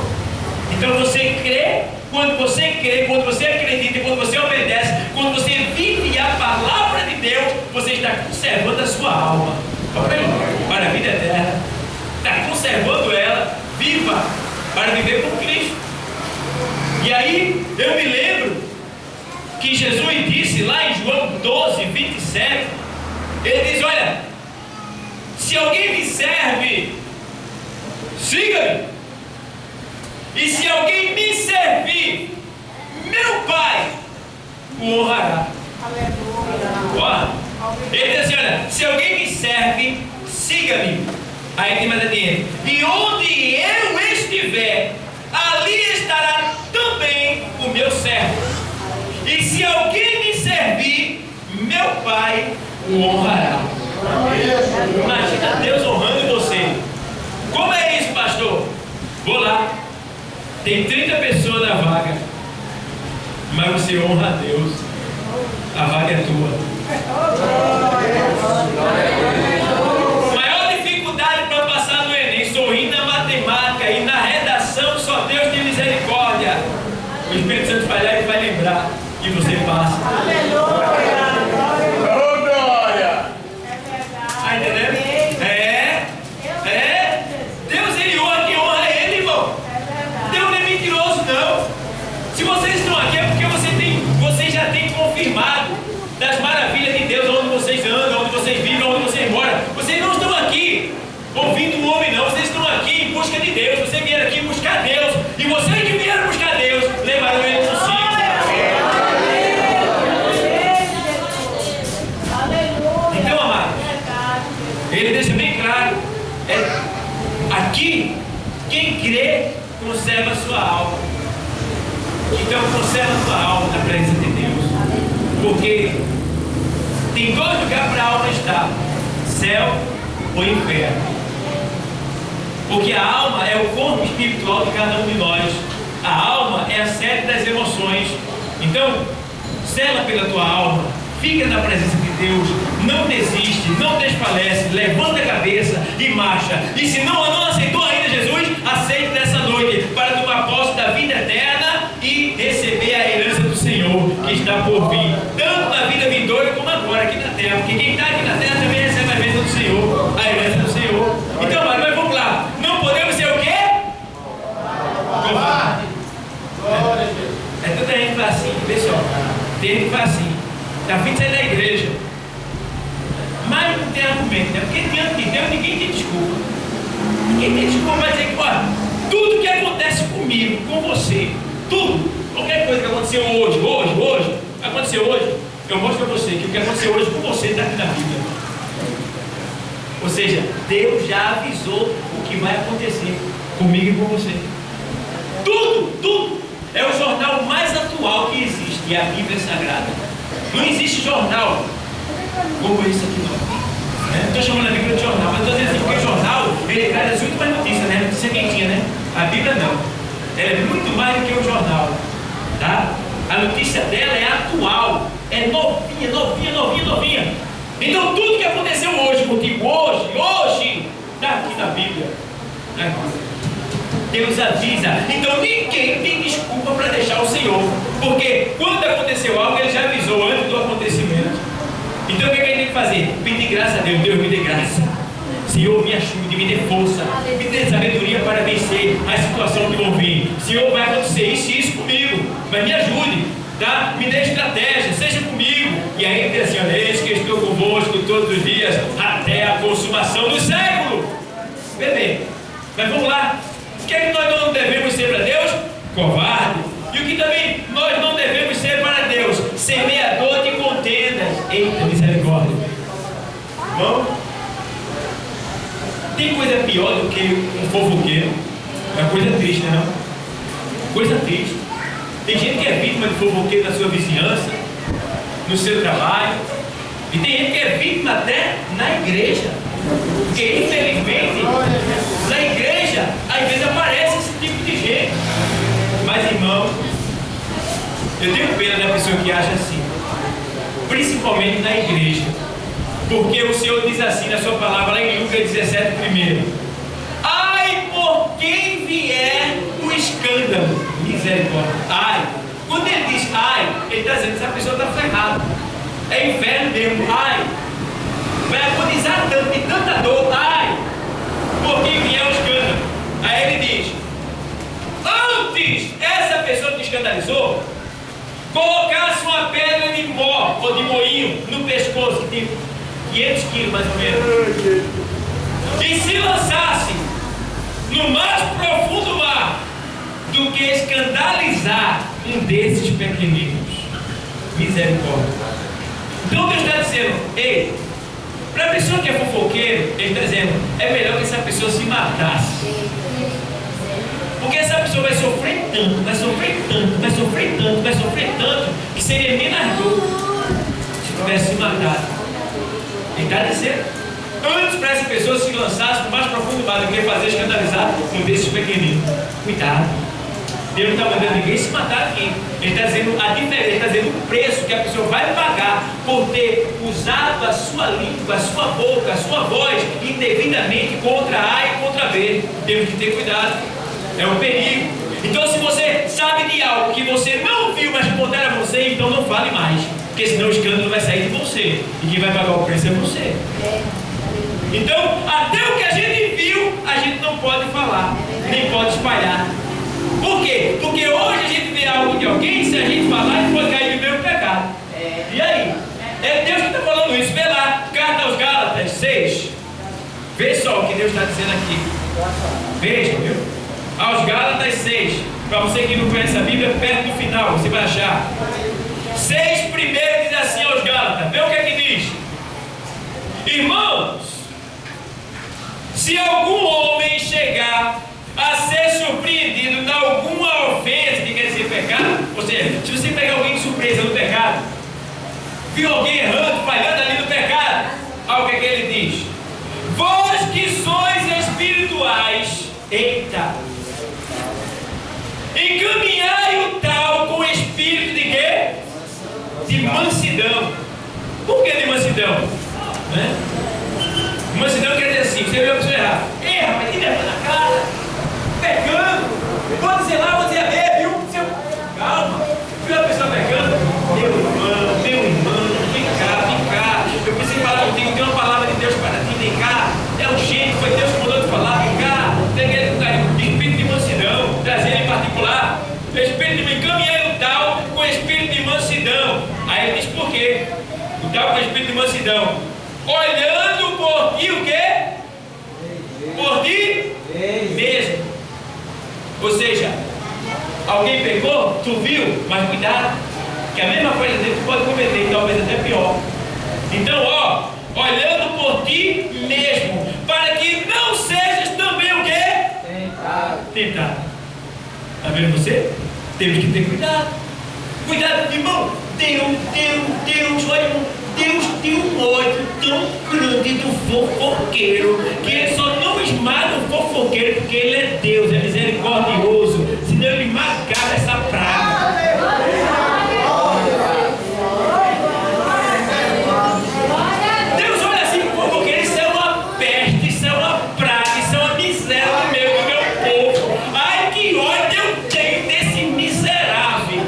Então você crê. Quando você crê, quando você acredita, quando você obedece, quando você vive a palavra de Deus, você está conservando a sua alma para a vida eterna. Está conservando ela viva para viver com Cristo. E aí eu me lembro que Jesus disse lá em João 12, 27, ele diz: olha, se alguém me serve, siga-me. E se alguém me servir, meu Pai o honrará. Ó, ele diz assim: olha, se alguém me serve, siga-me. Aí tem mais adiante: e onde eu estiver, ali estará também o meu servo. E se alguém me servir, meu Pai o honrará. Imagina Deus honrando você. Como é isso, pastor? Vou lá. Tem 30 pessoas na vaga, mas você honra a Deus. A vaga é tua. Maior dificuldade para passar no Enem: sorrir na matemática e na redação, só Deus tem misericórdia. O Espírito Santo vai lá e vai lembrar e você passa.
Aleluia! Oh, glória!
Está entendendo? Deus, ele honra quem honra ele, irmão. Deus não é mentiroso, não. Se vocês estão aqui é porque vocês já têm confirmado das maravilhas de Deus, onde vocês andam, onde vocês vivem, onde vocês moram. Vocês não estão aqui ouvindo um homem, não. Vocês estão aqui em busca de Deus. Vocês vieram aqui buscar Deus. E vocês que vieram buscar Deus, levaram Ele consigo. Então, amados, ele deixa bem claro: aqui, quem crê conserva a sua alma. Então conserva a tua alma na presença de Deus, porque tem dois lugares para a alma estar: céu ou inferno. Porque a alma é o corpo espiritual de cada um de nós. A alma é a sede das emoções. Então, zela pela tua alma, fica na presença de Deus, não desiste, não desfalece, levanta a cabeça e marcha. E se não aceitou ainda Jesus, aceite nessa noite para tomar posse da vida eterna e receber a herança do Senhor que está por vir, tanto na vida vindoura como agora aqui na terra. Porque quem está aqui na terra também recebe a bênção do Senhor, a herança do Senhor. Então, mas vamos lá, não podemos ser o quê? Covarde. É tanta gente que faz assim, pessoal. Tem gente que faz assim, está fim de sair da igreja, mas não tem argumento, né? Porque diante de Deus ninguém tem desculpa. Ninguém tem desculpa para dizer que, olha, tudo que acontece comigo, com você, tudo, qualquer coisa que aconteceu hoje, aconteceu hoje, eu mostro para você que o que aconteceu hoje com você está aqui na Bíblia. Ou seja, Deus já avisou o que vai acontecer comigo e com você. Tudo. É o jornal mais atual que existe, e a Bíblia Sagrada. Não existe jornal como esse aqui não. Não estou chamando a Bíblia de jornal, mas estou dizendo assim, porque o jornal, ele traz as últimas notícias, né? Notícia quentinha, né? A Bíblia não. Ela é muito mais do que um jornal, tá? A notícia dela é atual, é novinha. Então tudo que aconteceu hoje contigo, hoje, está aqui na Bíblia, né? Deus avisa. Então ninguém tem desculpa para deixar o Senhor, porque quando aconteceu algo, Ele já avisou antes do acontecimento. Então o que a gente tem que fazer? Pedir graça a Deus. Deus, me dê graça, Senhor, me ajude, me dê força, me dê sabedoria para vencer a situação que vão vir. Senhor, vai acontecer isso comigo, mas me ajude, tá? Me dê estratégia, seja comigo. E aí ele diz assim: eis que estou convosco todos os dias até a consumação do século. Bebê, mas vamos lá. O que é que nós não devemos ser para Deus? Covarde. E o que também nós não devemos ser para Deus? Semeador de contendas. Eita, misericórdia. Irmão, tem coisa pior do que um fofoqueiro? É uma coisa triste, não é? Coisa triste. Tem gente que é vítima de fofoqueiro na sua vizinhança, no seu trabalho, e tem gente que é vítima até na igreja. Porque infelizmente na igreja às vezes aparece esse tipo de gente. Mas irmão, eu tenho pena da pessoa que acha assim, principalmente na igreja, porque o Senhor diz assim na sua palavra lá em Lucas 17, primeiro: ai por quem vier o escândalo. Misericórdia. Ai, quando ele diz ai, ele está dizendo que essa pessoa está ferrada, é inferno mesmo. Ai, vai agonizar tanto, de tanta dor. Ai, por quem vier o escândalo. Aí ele diz: antes essa pessoa que escandalizou colocasse uma pedra de mó ou de moinho no pescoço, que tem 500 quilos mais ou menos, e se lançasse no mais profundo mar, do que escandalizar um desses pequeninos. Misericórdia. Então Deus está dizendo: ei, para a pessoa que é fofoqueiro, Ele está dizendo, é melhor que essa pessoa se matasse. Porque essa pessoa vai sofrer tanto, que seria menos dor se tivesse se matado. Ele está dizendo: antes para essa pessoa se lançasse no mais profundo mar do que fazer escandalizar um desses pequeninos. Cuidado. Deus não está mandando ninguém se matar aqui. Ele está dizendo a diferença, ele está dizendo o preço que a pessoa vai pagar por ter usado a sua língua, a sua boca, a sua voz indevidamente contra A e contra B. Temos que ter cuidado. É um perigo. Então, se você sabe de algo que você não viu, mas contaram a você, então não fale mais, porque senão o escândalo vai sair de você, e quem vai pagar o preço é você. Então, até o que a gente viu, a gente não pode falar, nem pode espalhar. Por quê? Porque hoje a gente vê algo de alguém, se a gente falar, a gente pode cair no mesmo pecado. E aí? É Deus que está falando isso. Vê lá, carta aos Gálatas 6. Vê só o que Deus está dizendo aqui. Veja, viu? Aos Gálatas 6. Para você que não conhece a Bíblia, perto do final, você vai achar. 6 primeiro diz assim aos Gálatas. Vê o que é que diz. Irmãos, se algum homem chegar a ser surpreendido em alguma ofensa, que quer dizer pecado, Ou seja, se você pegar alguém de surpresa no pecado, viu alguém errando, falhando ali no pecado, olha o que é que ele diz: vós que sois espirituais, eita, encaminhai o tal com espírito de quê? De mansidão. Por que de mansidão? Né? Mansidão quer dizer assim: você vê a pessoa errar, mas que vergonha na cara, pecando, vou dizer lá, vou dizer a ver, viu? Calma, viu a pessoa pecando? Meu irmão, vem cá, eu preciso falar contigo, tem uma palavra de Deus para ti, vem cá, é urgente, foi Deus que mandou te falar, vem cá, tem aquele espírito de mansidão, trazer em particular, espírito de encaminhar o tal com espírito de mansidão. Aí ele diz por quê? O tal com espírito de mansidão, olhando por ti o quê? Por ti mesmo. Ou seja, alguém pecou, tu viu, mas cuidado, que a mesma coisa que tu pode cometer, talvez até pior. Então, olhando por ti mesmo, para que não sejas também o quê? Tentado. Está vendo você? Temos que ter cuidado. Cuidado, irmão. Deus, olha, irmão, Deus tem um ódio tão grande do fofoqueiro, que ele só não esmaga o fofoqueiro porque ele é Deus, é misericordioso, senão ele esmagava essa praga. Deus olha assim pro fofoqueiro: isso é uma peste, isso é uma praga, isso é uma miséria do meu povo. Ai, que ódio eu tenho desse miserável.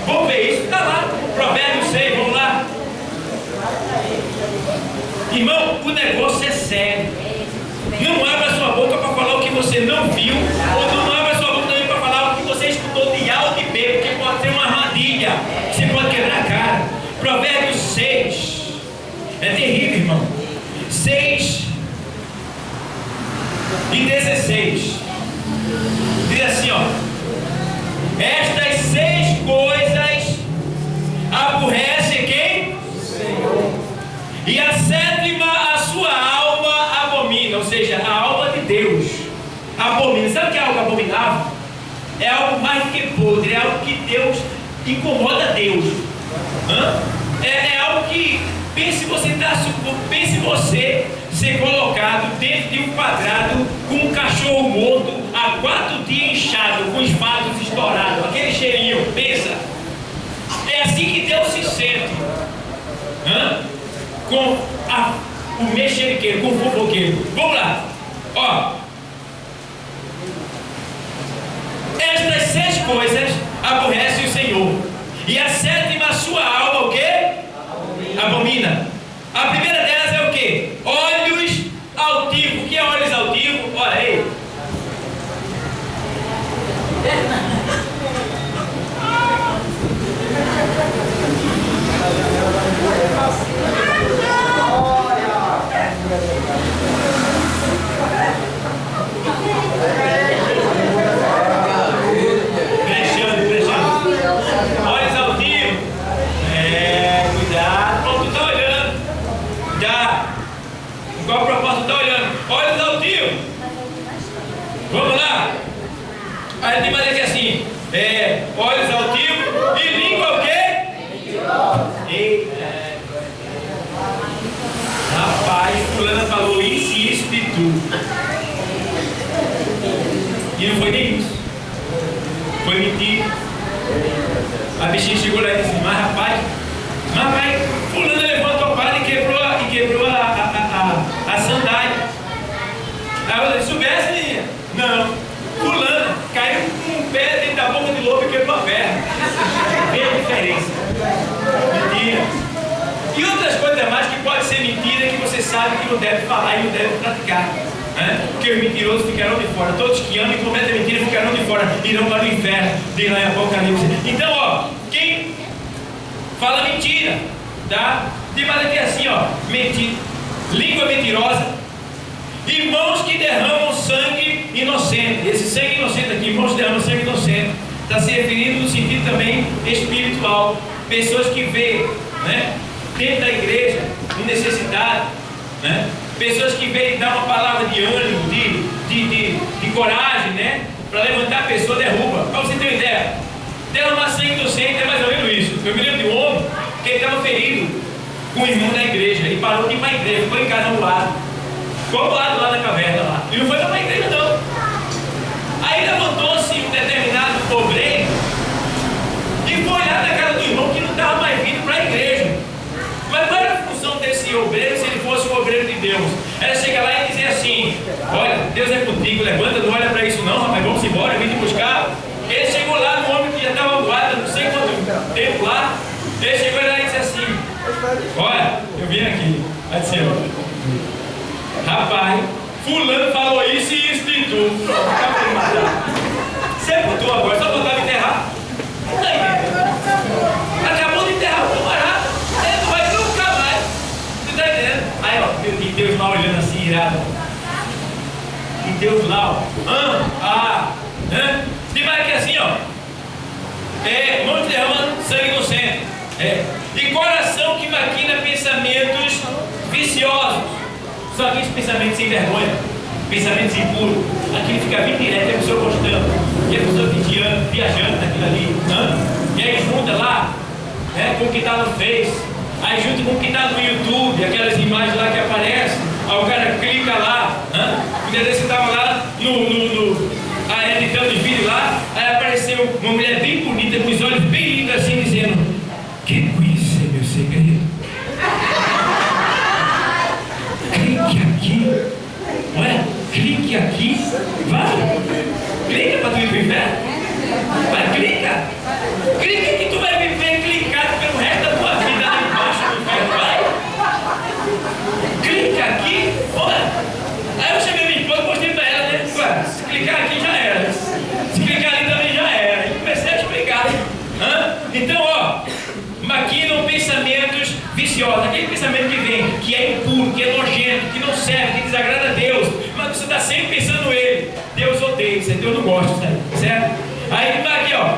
Vamos ver isso, está lá, Provérbios 6, vamos lá. Irmão, o negócio é sério. Não abra sua boca para falar o que você não viu, ou não abra sua boca também para falar o que você escutou de A ou de B, porque pode ser uma armadilha, você pode quebrar a cara. Provérbios 6, é terrível, irmão. 6 e 16, diz assim, estas 6 coisas aborrece quem? Senhor. E a 7ª a sua alma abomina, ou seja, a alma de Deus abomina. Sabe o que é algo abominável? É algo mais do que podre, é algo que Deus incomoda a Deus. É algo que, pense você ser colocado dentro de um quadrado com um cachorro morto há 4 dias inchado, com os vasos estourados, aquele cheirinho, pensa. É assim que Deus se sente com o mexeriqueiro, com o fofoqueiro. Vamos lá, estas 6 coisas aborrece o Senhor, e a 7ª a sua alma o quê? Abomina. A primeira delas é o quê? Olhos altivos. O que é olhos altivos? Olha aí. Olhos altivos. Cuidado. Pô, tu tá olhando. Já. Qual a proposta? Tu tá olhando. Olhos altivos. Vamos lá. Aí tem mais aqui assim. Olhos altivos e língua o quê? Eita. Rapaz, fulana falou isso e isso de tudo. E não foi nem isso. Foi mentira. A bichinha chegou lá e disse: mas rapaz, fulana levantou a parada e quebrou a sandália. Aí eu disse: soubesse, menina? Não. Fulana caiu com um pé dentro da boca de lobo e quebrou a perna. Vê a diferença. Mentira. E outras coisas mais que pode ser mentira, que você sabe que não deve falar e não deve praticar. Porque os mentirosos ficarão de fora. Todos que amam e cometem mentira ficarão de fora, irão para o inferno, diz lá em Apocalipse. Então, quem fala mentira, tá? Tem mais aqui assim, mentira, língua mentirosa, e mãos que derramam sangue inocente. Esse sangue inocente aqui, mãos que derramam sangue inocente, está se referindo no sentido também espiritual. Pessoas que veem, dentro da igreja, um necessitado, pessoas que veem dar uma palavra de ânimo, de coragem, para levantar a pessoa, derruba. Para você ter docente é mais ou menos isso. Eu me lembro de um homem que ele estava ferido com um irmão da igreja. Ele parou de ir para a igreja, ficou em casa no lado. Ficou ao lado lá na caverna lá. E não foi para a igreja não. Aí levantou-se um determinado obreiro e foi lá na casa do irmão que não estava mais vindo para a igreja. Mas qual era a função desse obreiro se ele fosse um obreiro de Deus? Era chegar lá e dizer assim: olha, Deus é contigo, levanta, não olha para isso não, rapaz, vamos embora, eu vim te buscar. Ele chegou lá no homem que já estava voado, não sei quanto tempo lá. Ele chegou lá e disse assim: olha, eu vim aqui. Aí disse: rapaz, fulano falou isso e isso de tu. Pronto, acabou de matar. Sepultou agora, só botar me enterrar. Não tá entendendo? Acabou de enterrar o camarada. Ele não vai nunca mais. Você tá entendendo? Aí, ó, e Deus lá olhando assim, irado. E Deus lá, ó. E vai aqui assim, ó. Mão que derrama sangue no centro. E coração que maquina pensamentos viciosos. Só aqueles pensamentos sem vergonha, pensamentos impuros. Aquilo fica bem direto, a pessoa gostando, e a pessoa viajando naquilo ali. E aí junta lá, com o que está no Face, aí junta com o que está no YouTube, aquelas imagens lá que aparecem, aí o cara clica lá. Um dia desse estava lá editando os vídeos lá, aí apareceu uma mulher bem bonita, com os olhos bem lindos assim, dizendo: quer conhecer meu segredo? Clique aqui, olha, clique aqui, vai, clica para tu ir para o inferno, vai, clica que tu vai viver clicado pelo resto da tua vida lá embaixo do inferno, vai, clica aqui, olha. Aí eu cheguei a minha esposa e mostrei para ela, né? Se clicar aqui já era, se clicar ali também já era, e comecei a explicar. Então, ó, maquinam pensamentos viciosos, aquele pensamento que vem, que é impuro, que é nojento, que não serve, que desagrada a Deus, mas você está sempre pensando nele. Deus odeia isso, Deus não gosta disso aí, certo? Aí ele vai aqui, ó,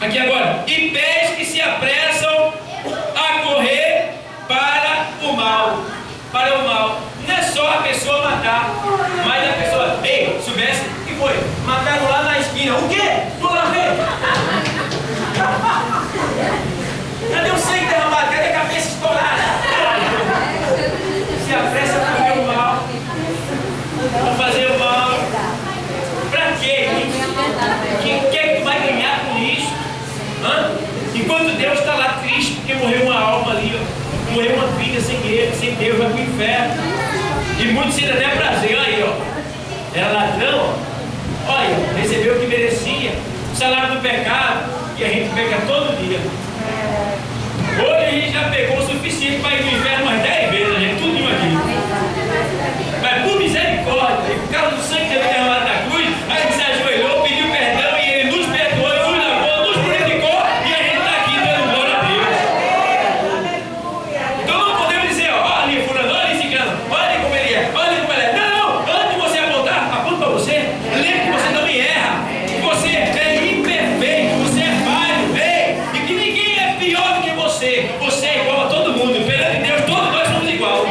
aqui agora, e pés que se apressam a correr para o mal, não é só a pessoa matar, mas a pessoa, ei, soubesse, o que foi? Mataram lá na esquina, o quê? Tô lá ver. Cadê o sangue derramado? Cadê a cabeça estourada? Se apressa para fazer o mal. Para fazer o mal. Para quê? O que é que tu vai ganhar com isso? Enquanto Deus está lá triste porque morreu uma alma ali, ó. Morreu uma vida sem ele, sem Deus, vai para o inferno. E muitos sentem até prazer. Aí, ó. Era ladrão, ó. Olha, recebeu o que merecia. O salário do pecado. E a gente peca todo dia. Hoje a gente já pegou o suficiente para ir no inferno umas 10 vezes, a gente, tudo aqui. Mas por misericórdia, e por causa do sangue que ele derramado na cruz, a gente se ajoelhou, pediu perdão e ele nos perdoou, nos lavou, nos purificou e a gente está aqui dando glória a Deus. Então não podemos dizer, ó, ali fulano, olha ali ciclano, olha como ele é, olha como ele é. Não, antes de você apontar, aponta para você, lembre que você também erra, que você é imperfeito, você é falho, e que ninguém é pior do que você. Você é igual a todo mundo. Perante Deus, todos nós somos iguais.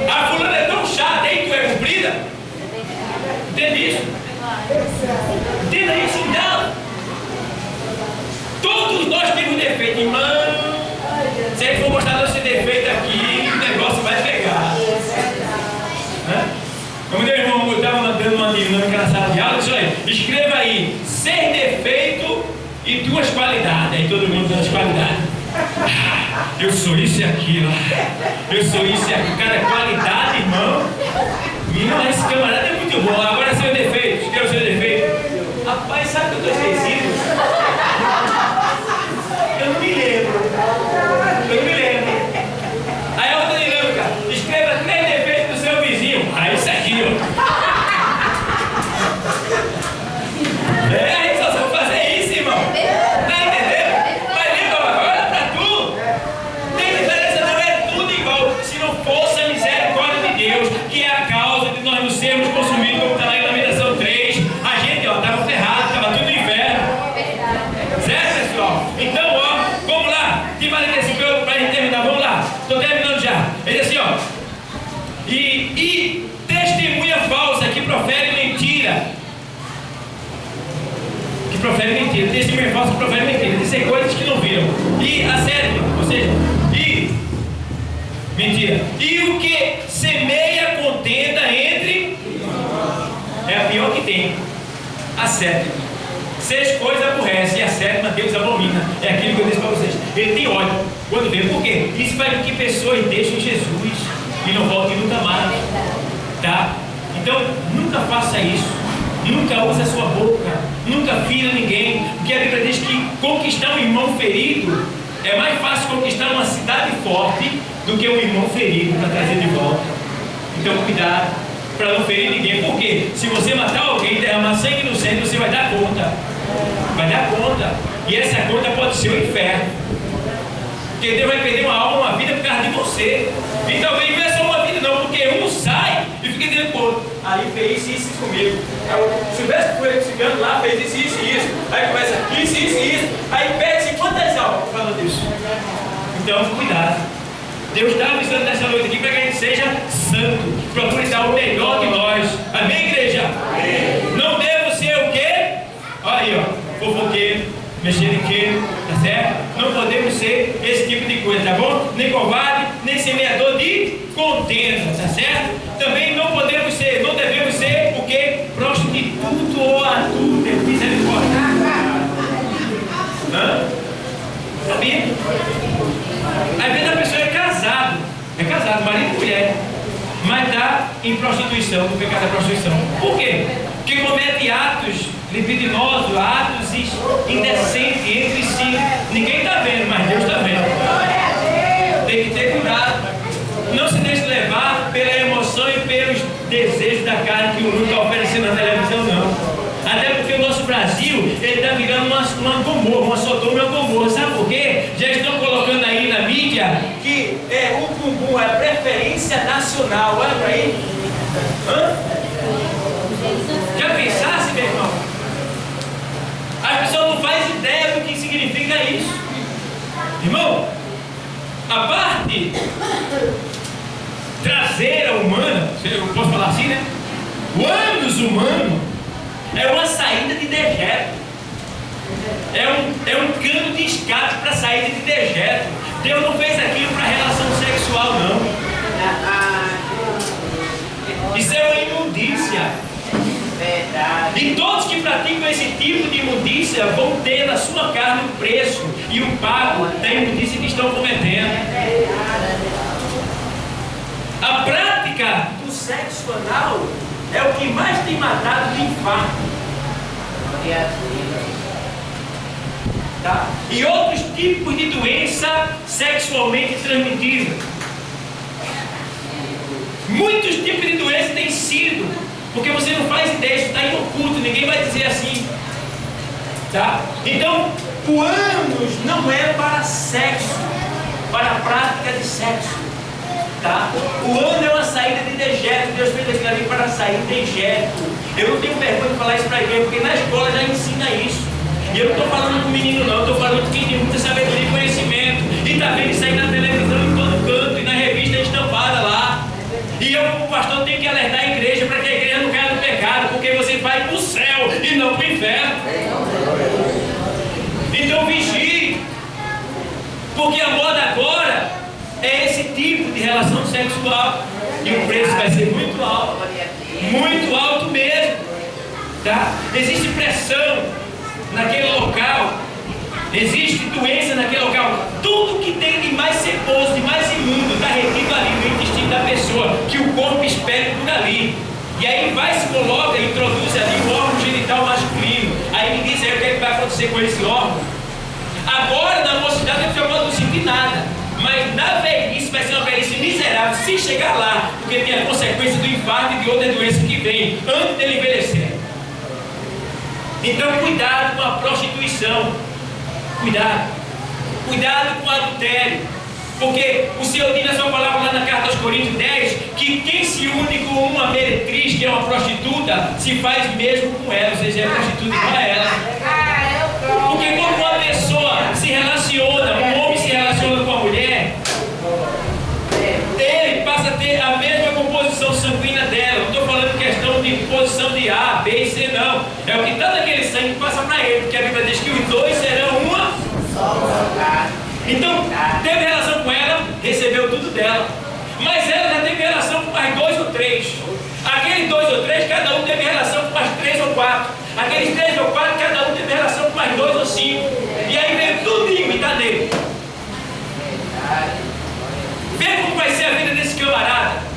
A fulana é tão chata, hein, que tu é cumprida. Entende isso? Entenda isso, então. Todos nós temos defeito, irmão. Se a gente for mostrar nosso defeito aqui, o negócio vai pegar. Como meu irmão, eu estava dando uma dinâmica na sala de aula, isso aí. Escreva aí, ser defeito e duas qualidades. Aí todo mundo dando as qualidades. Eu sou isso e aquilo. Eu sou isso e aquilo. Cada qualidade, irmão. Menino, esse camarada é muito bom. Agora seu defeito. Escreva o seu defeito. Rapaz, sabe que eu estou esquecido? Eu não me lembro. Aí a outra dinâmica. Escreva 3 defeitos do seu vizinho. Ah, isso aqui, ó. A gente só sabe fazer isso, irmão. Tá entendendo? Mas lembra, olha pra tu. Tem diferença, não é tudo igual. Se não fosse a misericórdia de Deus, que é a causa de nós não sermos consumidos, como está lá em proferem mentira. Testemunha falsa que proferem mentira. Dizem coisas que não viram. E a sétima, ou seja, mentira. E o que semeia contenda entre... É a pior que tem. A sétima. 6 coisas aborrece e a sétima Deus abomina. É aquilo que eu disse para vocês. Ele tem ódio quando vê. Por quê? Isso faz com que pessoas deixem Jesus e não voltem nunca mais. Tá? Então, nunca faça isso. Nunca use a sua boca. Nunca fira ninguém. Porque a Bíblia diz que conquistar um irmão ferido é mais fácil conquistar uma cidade forte do que um irmão ferido para trazer de volta. Então, cuidado para não ferir ninguém. Por quê? Se você matar alguém e derramar sangue no centro, você vai dar conta. Vai dar conta. E essa conta pode ser o inferno. Porque Deus vai perder uma alma, uma vida por causa de você. E talvez não é só uma vida não, porque um sai e fica dizendo, pô, aí fez isso comigo. Se tivesse foi cigano lá, fez isso. Aí começa isso. Aí perde-se quantas almas falando disso. Então, cuidado. Deus está avisando nessa noite aqui para que a gente seja santo. Procure dar o melhor de nós. Amém, igreja? Amém. Não devo ser o quê? Olha aí, ó. Fofoqueiro, mexeriqueiro, tá certo? Não podemos ser esse tipo de coisa, tá bom? Nem covarde, nem semeador de contenda, tá certo? Também não devemos ser o quê? Prostituto ou adúltero. Misericórdia. Hã? Sabia? Às vezes a pessoa é casado, marido e mulher, mas está em prostituição, no pecado da prostituição. Por quê? Porque comete atos libidinosos, atos indecentes entre si. Ninguém está vendo, mas Deus está vendo. Tem que ter cuidado. Não se deixe levar pela emoção e pelos desejos da carne que o mundo está oferecendo na televisão, não. Até porque o nosso Brasil, ele está virando uma Gomorra, uma Sodoma e uma Gomorra. Sabe por quê? Já estão colocando aí na mídia que o bumbum é preferência nacional. Olha para aí. Hã? Já pensasse, meu irmão? As pessoas não fazem ideia do que significa isso. Irmão, a parte traseira humana, eu posso falar assim, né? O ânus humano é uma saída de dejeto. É um cano de escape para saída de dejeto. Deus não fez aquilo para relação sexual, não. Isso é uma imundícia. E todos que praticam esse tipo de imundícia vão ter na sua carne o preço e o pago da imundícia que estão cometendo. A prática do sexo anal é o que mais tem matado de infarto. Tá? E outros tipos de doença sexualmente transmitida. Muitos tipos de doença têm sido, porque você não faz ideia, isso está em oculto, ninguém vai dizer assim. Tá? Então, o ânus não é para sexo, para a prática de sexo. Tá? O ano é uma saída de dejeto. Deus fez aquilo ali para sair de dejeto. Eu não tenho vergonha de falar isso para a igreja, porque na escola já ensina isso. E eu não estou falando com o menino não, estou falando com quem tem muita sabedoria e conhecimento. E está vendo isso aí na televisão em todo canto e na revista estampada lá. E eu como pastor tenho que alertar a igreja para que a igreja não caia no pecado, porque você vai para o céu e não para o inferno. Então vigie, porque a moda agora é esse tipo de relação sexual. E o preço vai ser muito alto mesmo. Tá? Existe pressão naquele local, existe doença naquele local. Tudo que tem de mais ceboso, de mais imundo, está retido ali no intestino da pessoa, que o corpo espere por ali. E aí se coloca, introduz ali o órgão genital masculino. Aí me diz aí o que vai acontecer com esse órgão. Agora na mocidade você pode não sentir nada, mas na velhice vai ser uma velhice miserável se chegar lá, porque tem a consequência do infarto e de outras doenças que vem antes dele envelhecer. Então cuidado com a prostituição, cuidado com o adultério, porque o Senhor diz na sua palavra lá na carta aos Coríntios 10, que quem se une com uma meretriz, que é uma prostituta, se faz mesmo com ela, ou seja, é prostituta igual a ela. Porque quando uma pessoa se relaciona, um homem se relaciona com a mulher, ele passa a ter a mesma composição sanguínea dela. Não estou falando questão de composição de A, B e C, não. É o que está naquele sangue sangue passa para ele, porque a Bíblia diz que os dois serão uma só. Então, teve relação com ela, recebeu tudo dela. Mas ela já teve relação com mais 2 ou 3. Aqueles 2 ou 3, cada um teve relação com mais 3 ou 4. Aqueles 3 ou 4, cada um teve relação com mais 2 ou 5. E aí veio tudo imitar nele. Vê como vai ser a vida desse camarada.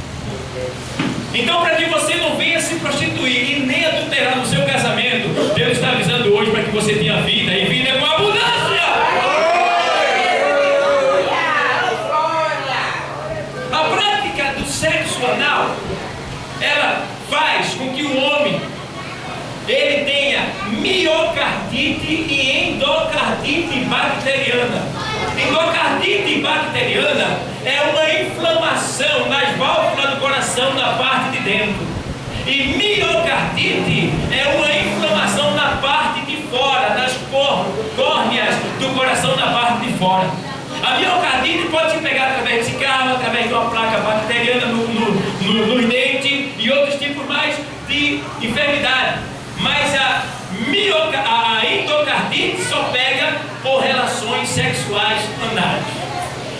Então, para que você não venha se prostituir e nem adulterar no seu casamento, Deus está avisando hoje para que você tenha vida e vida com abundância. A prática do sexo anal, ela faz com que o homem ele tenha miocardite e endocardite bacteriana. Endocardite bacteriana é uma inflamação nas válvulas do coração na parte de dentro. E miocardite é uma inflamação na parte de fora, nas córneas do coração na parte de fora. A miocardite pode se pegar através de cigarro, através de uma placa bacteriana nos dentes e outros tipos mais de enfermidade. Mas a endocardite só pega por relações sexuais anais.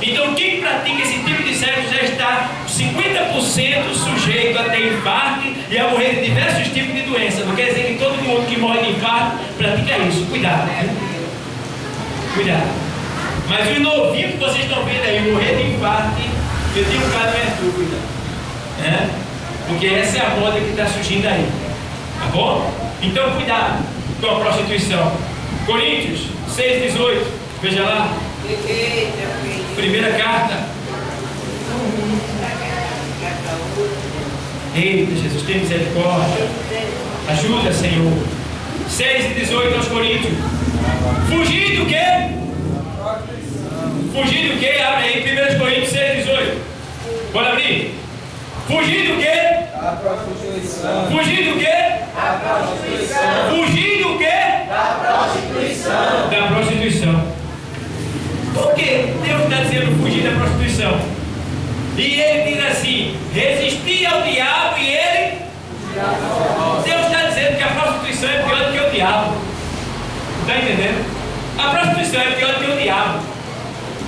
Então quem pratica esse tipo de sexo já está 50% sujeito a ter infarto e a morrer de diversos tipos de doenças. Não quer dizer que todo mundo que morre de infarto pratica isso. Cuidado, né? Cuidado. Mas os novinhos que vocês estão vendo aí morrer de infarto, eu tenho um caso de minha dúvida, né? Porque essa é a moda que está surgindo aí. Tá bom? Então cuidado com a prostituição. Coríntios 6,18. Veja lá. Primeira carta. Eita, Jesus, tem misericórdia. Ajuda, Senhor. 6,18 aos Coríntios. Fugir do quê? Fugir do quê? Abre aí, 1 Coríntios 6,18. Bora abrir. Fugir do quê?
Da prostituição.
Fugir do quê?
Da prostituição.
Fugir do quê?
Da prostituição.
Da prostituição. Por que Deus está dizendo fugir da prostituição? E ele diz assim: resistir ao diabo e ele. Deus está dizendo que a prostituição é pior do que o diabo. Está entendendo? A prostituição é pior do que o diabo.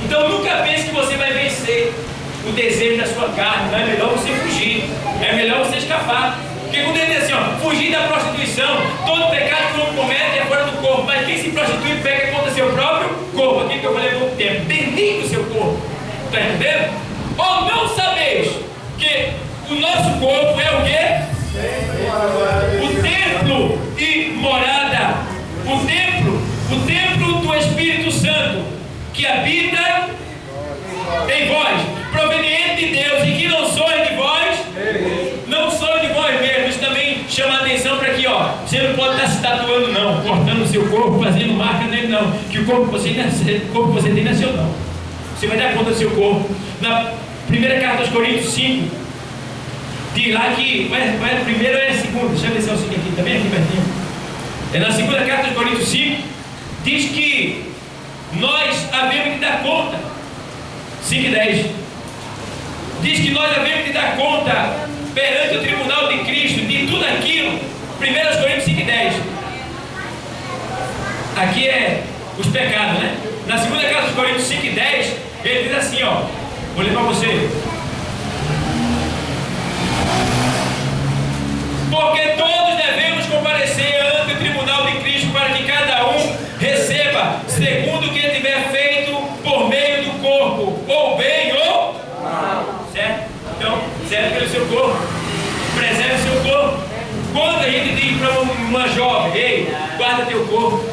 Então nunca pense que você vai vencer o desejo da sua carne. Não é melhor você fugir, é melhor você escapar. Porque quando ele diz assim, ó, fugir da prostituição, todo pecado que o homem comete é fora do corpo, mas quem se prostitui pega contra seu próprio corpo. Aquilo que eu falei há pouco tempo, denigre o seu corpo. Está entendendo? Ou não sabeis que o nosso corpo é o quê? O templo e morada. O templo do Espírito Santo que habita em vós, proveniente de Deus, e que não sois de vós, não sois de vós mesmos. Isso também chama a atenção para aqui, ó. Você não pode estar se tatuando, não, cortando o seu corpo, fazendo marca nele, não. Que o corpo que você tem nasceu, não. Você vai dar conta do seu corpo. Na primeira carta aos Coríntios 5, diz lá que. Vai a primeira ou é a segunda? Deixa eu ver se é o 5 aqui, tá bem aqui pertinho. É na segunda carta aos Coríntios 5, diz que nós havemos de dar conta. 5:10. Diz que nós havemos de dar conta perante o tribunal de Cristo de tudo aquilo. 1 Coríntios 5:10. Aqui é os pecados, né? Na segunda carta dos Coríntios 5:10, ele diz assim, ó. Vou ler para você. Porque todos devemos comparecer ante o tribunal de Cristo para que cada um receba segundo o que tiver feito por meio do corpo, ou bem ou mal. Certo? Então, serve pelo seu corpo, preserve o seu corpo. Quando a gente diz para uma jovem, ei, guarda teu corpo,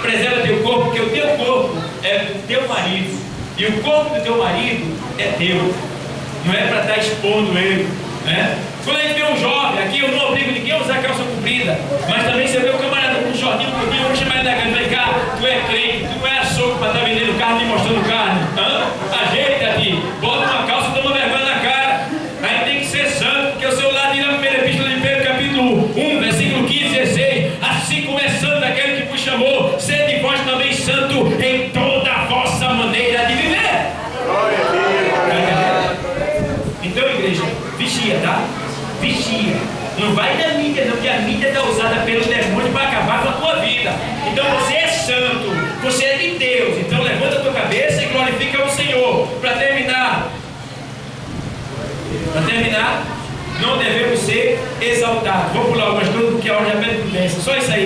preserva teu corpo, porque o teu corpo é do teu marido, e o corpo do teu marido é teu, não é para estar expondo ele, né? Quando a gente vê um jovem, aqui eu não obrigo ninguém a usar calça comprida, mas também você vê o camarada com um shortinho curtinho, vamos chamar ele da grande, vem cá, tu é crente, tu não é açougue para estar vendendo carne e mostrando carne, ajeita-te, bota uma calça e toma vergonha na cara. Aí tem que ser santo, porque o seu lado diz na primeira epístola de Pedro, capítulo 1, versículo 15 e 16, assim como é santo aquele que vos chamou, sede vós também santo em toda a vossa maneira de viver. Então, igreja, vigia, tá? Vigia. Não vai na mídia, não, porque a mídia está usada pelo demônio para acabar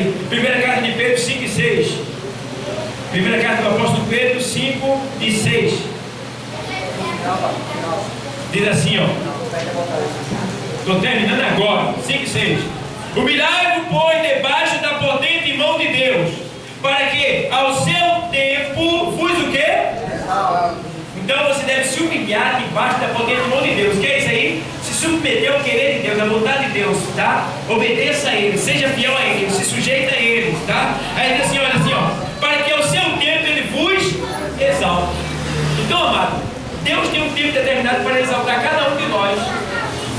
aí. Primeira carta de Pedro 5 e 6. Primeira carta do apóstolo Pedro 5 e 6. Diz assim, ó. Estou terminando agora. 5 e 6. Humilhai-vos, pois, debaixo da potente mão de Deus, para que ao seu tempo vos o quê? Então você deve se humilhar debaixo da potente mão de Deus. Que é isso aí? Se submeter ao querer de Deus, à vontade de Deus, tá? Obedeça a Ele, seja fiel a Ele, se sujeita a Ele, tá? Aí diz assim, olha assim, ó. Para que ao seu tempo Ele vos exalte. Então, amado, Deus tem um tempo determinado para exaltar cada um de nós.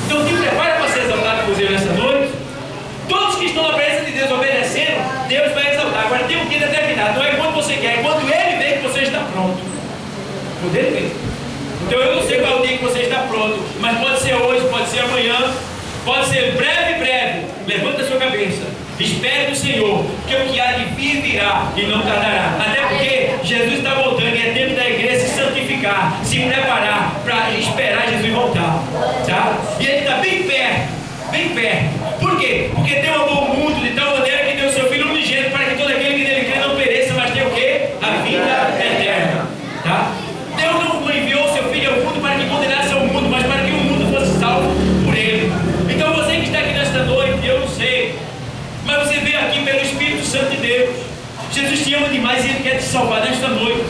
Então te prepara para ser exaltado por Deus nessa noite. Todos que estão na presença de Deus obedecendo, Deus vai exaltar. Agora tem um tempo determinado, não é quando você quer, é quando Ele vê que você está pronto. Quando Ele vê. Então eu não sei qual é o dia que você está pronto, mas pode ser hoje, pode ser amanhã, pode ser breve. Levanta a sua cabeça, espere no Senhor, porque o que há de vir virá e não tardará. Até porque Jesus está voltando e é tempo da igreja se santificar, se preparar para esperar Jesus voltar, tá? E Ele está bem perto. Por quê? Porque Deus amou o mundo de tal maneira que deu o seu Filho unigênito para que todo aquele que nele crê não pereça, mas tenha o quê? A vida eterna, tá? Deus não enviou o seu Filho ao mundo para que condenasse ao mundo, mas para que o mundo fosse salvo por Ele. Então você que está aqui nesta noite, eu não sei, mas você veio aqui pelo Espírito Santo de Deus. Jesus te ama demais e Ele quer te salvar nesta noite.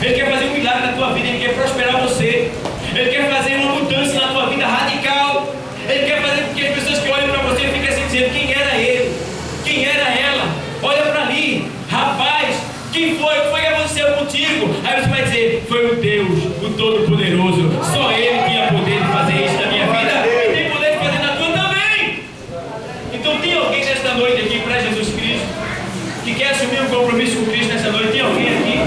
Ele quer fazer um milagre na tua vida, Ele quer prosperar você. Ele quer fazer uma mudança na tua vida radical. Ele quer fazer com que as pessoas que olham para você fiquem assim dizendo: quem era ele? Quem era ela? Olha para ali, rapaz, quem foi? O que foi que aconteceu contigo? Aí você vai dizer: foi o Deus, o Todo-Poderoso. Só Ele tinha poder de fazer isso na minha vida e tem poder de fazer na tua também. Então tem alguém nesta noite aqui para Jesus Cristo que quer assumir um compromisso com Cristo nessa noite? Tem alguém aqui?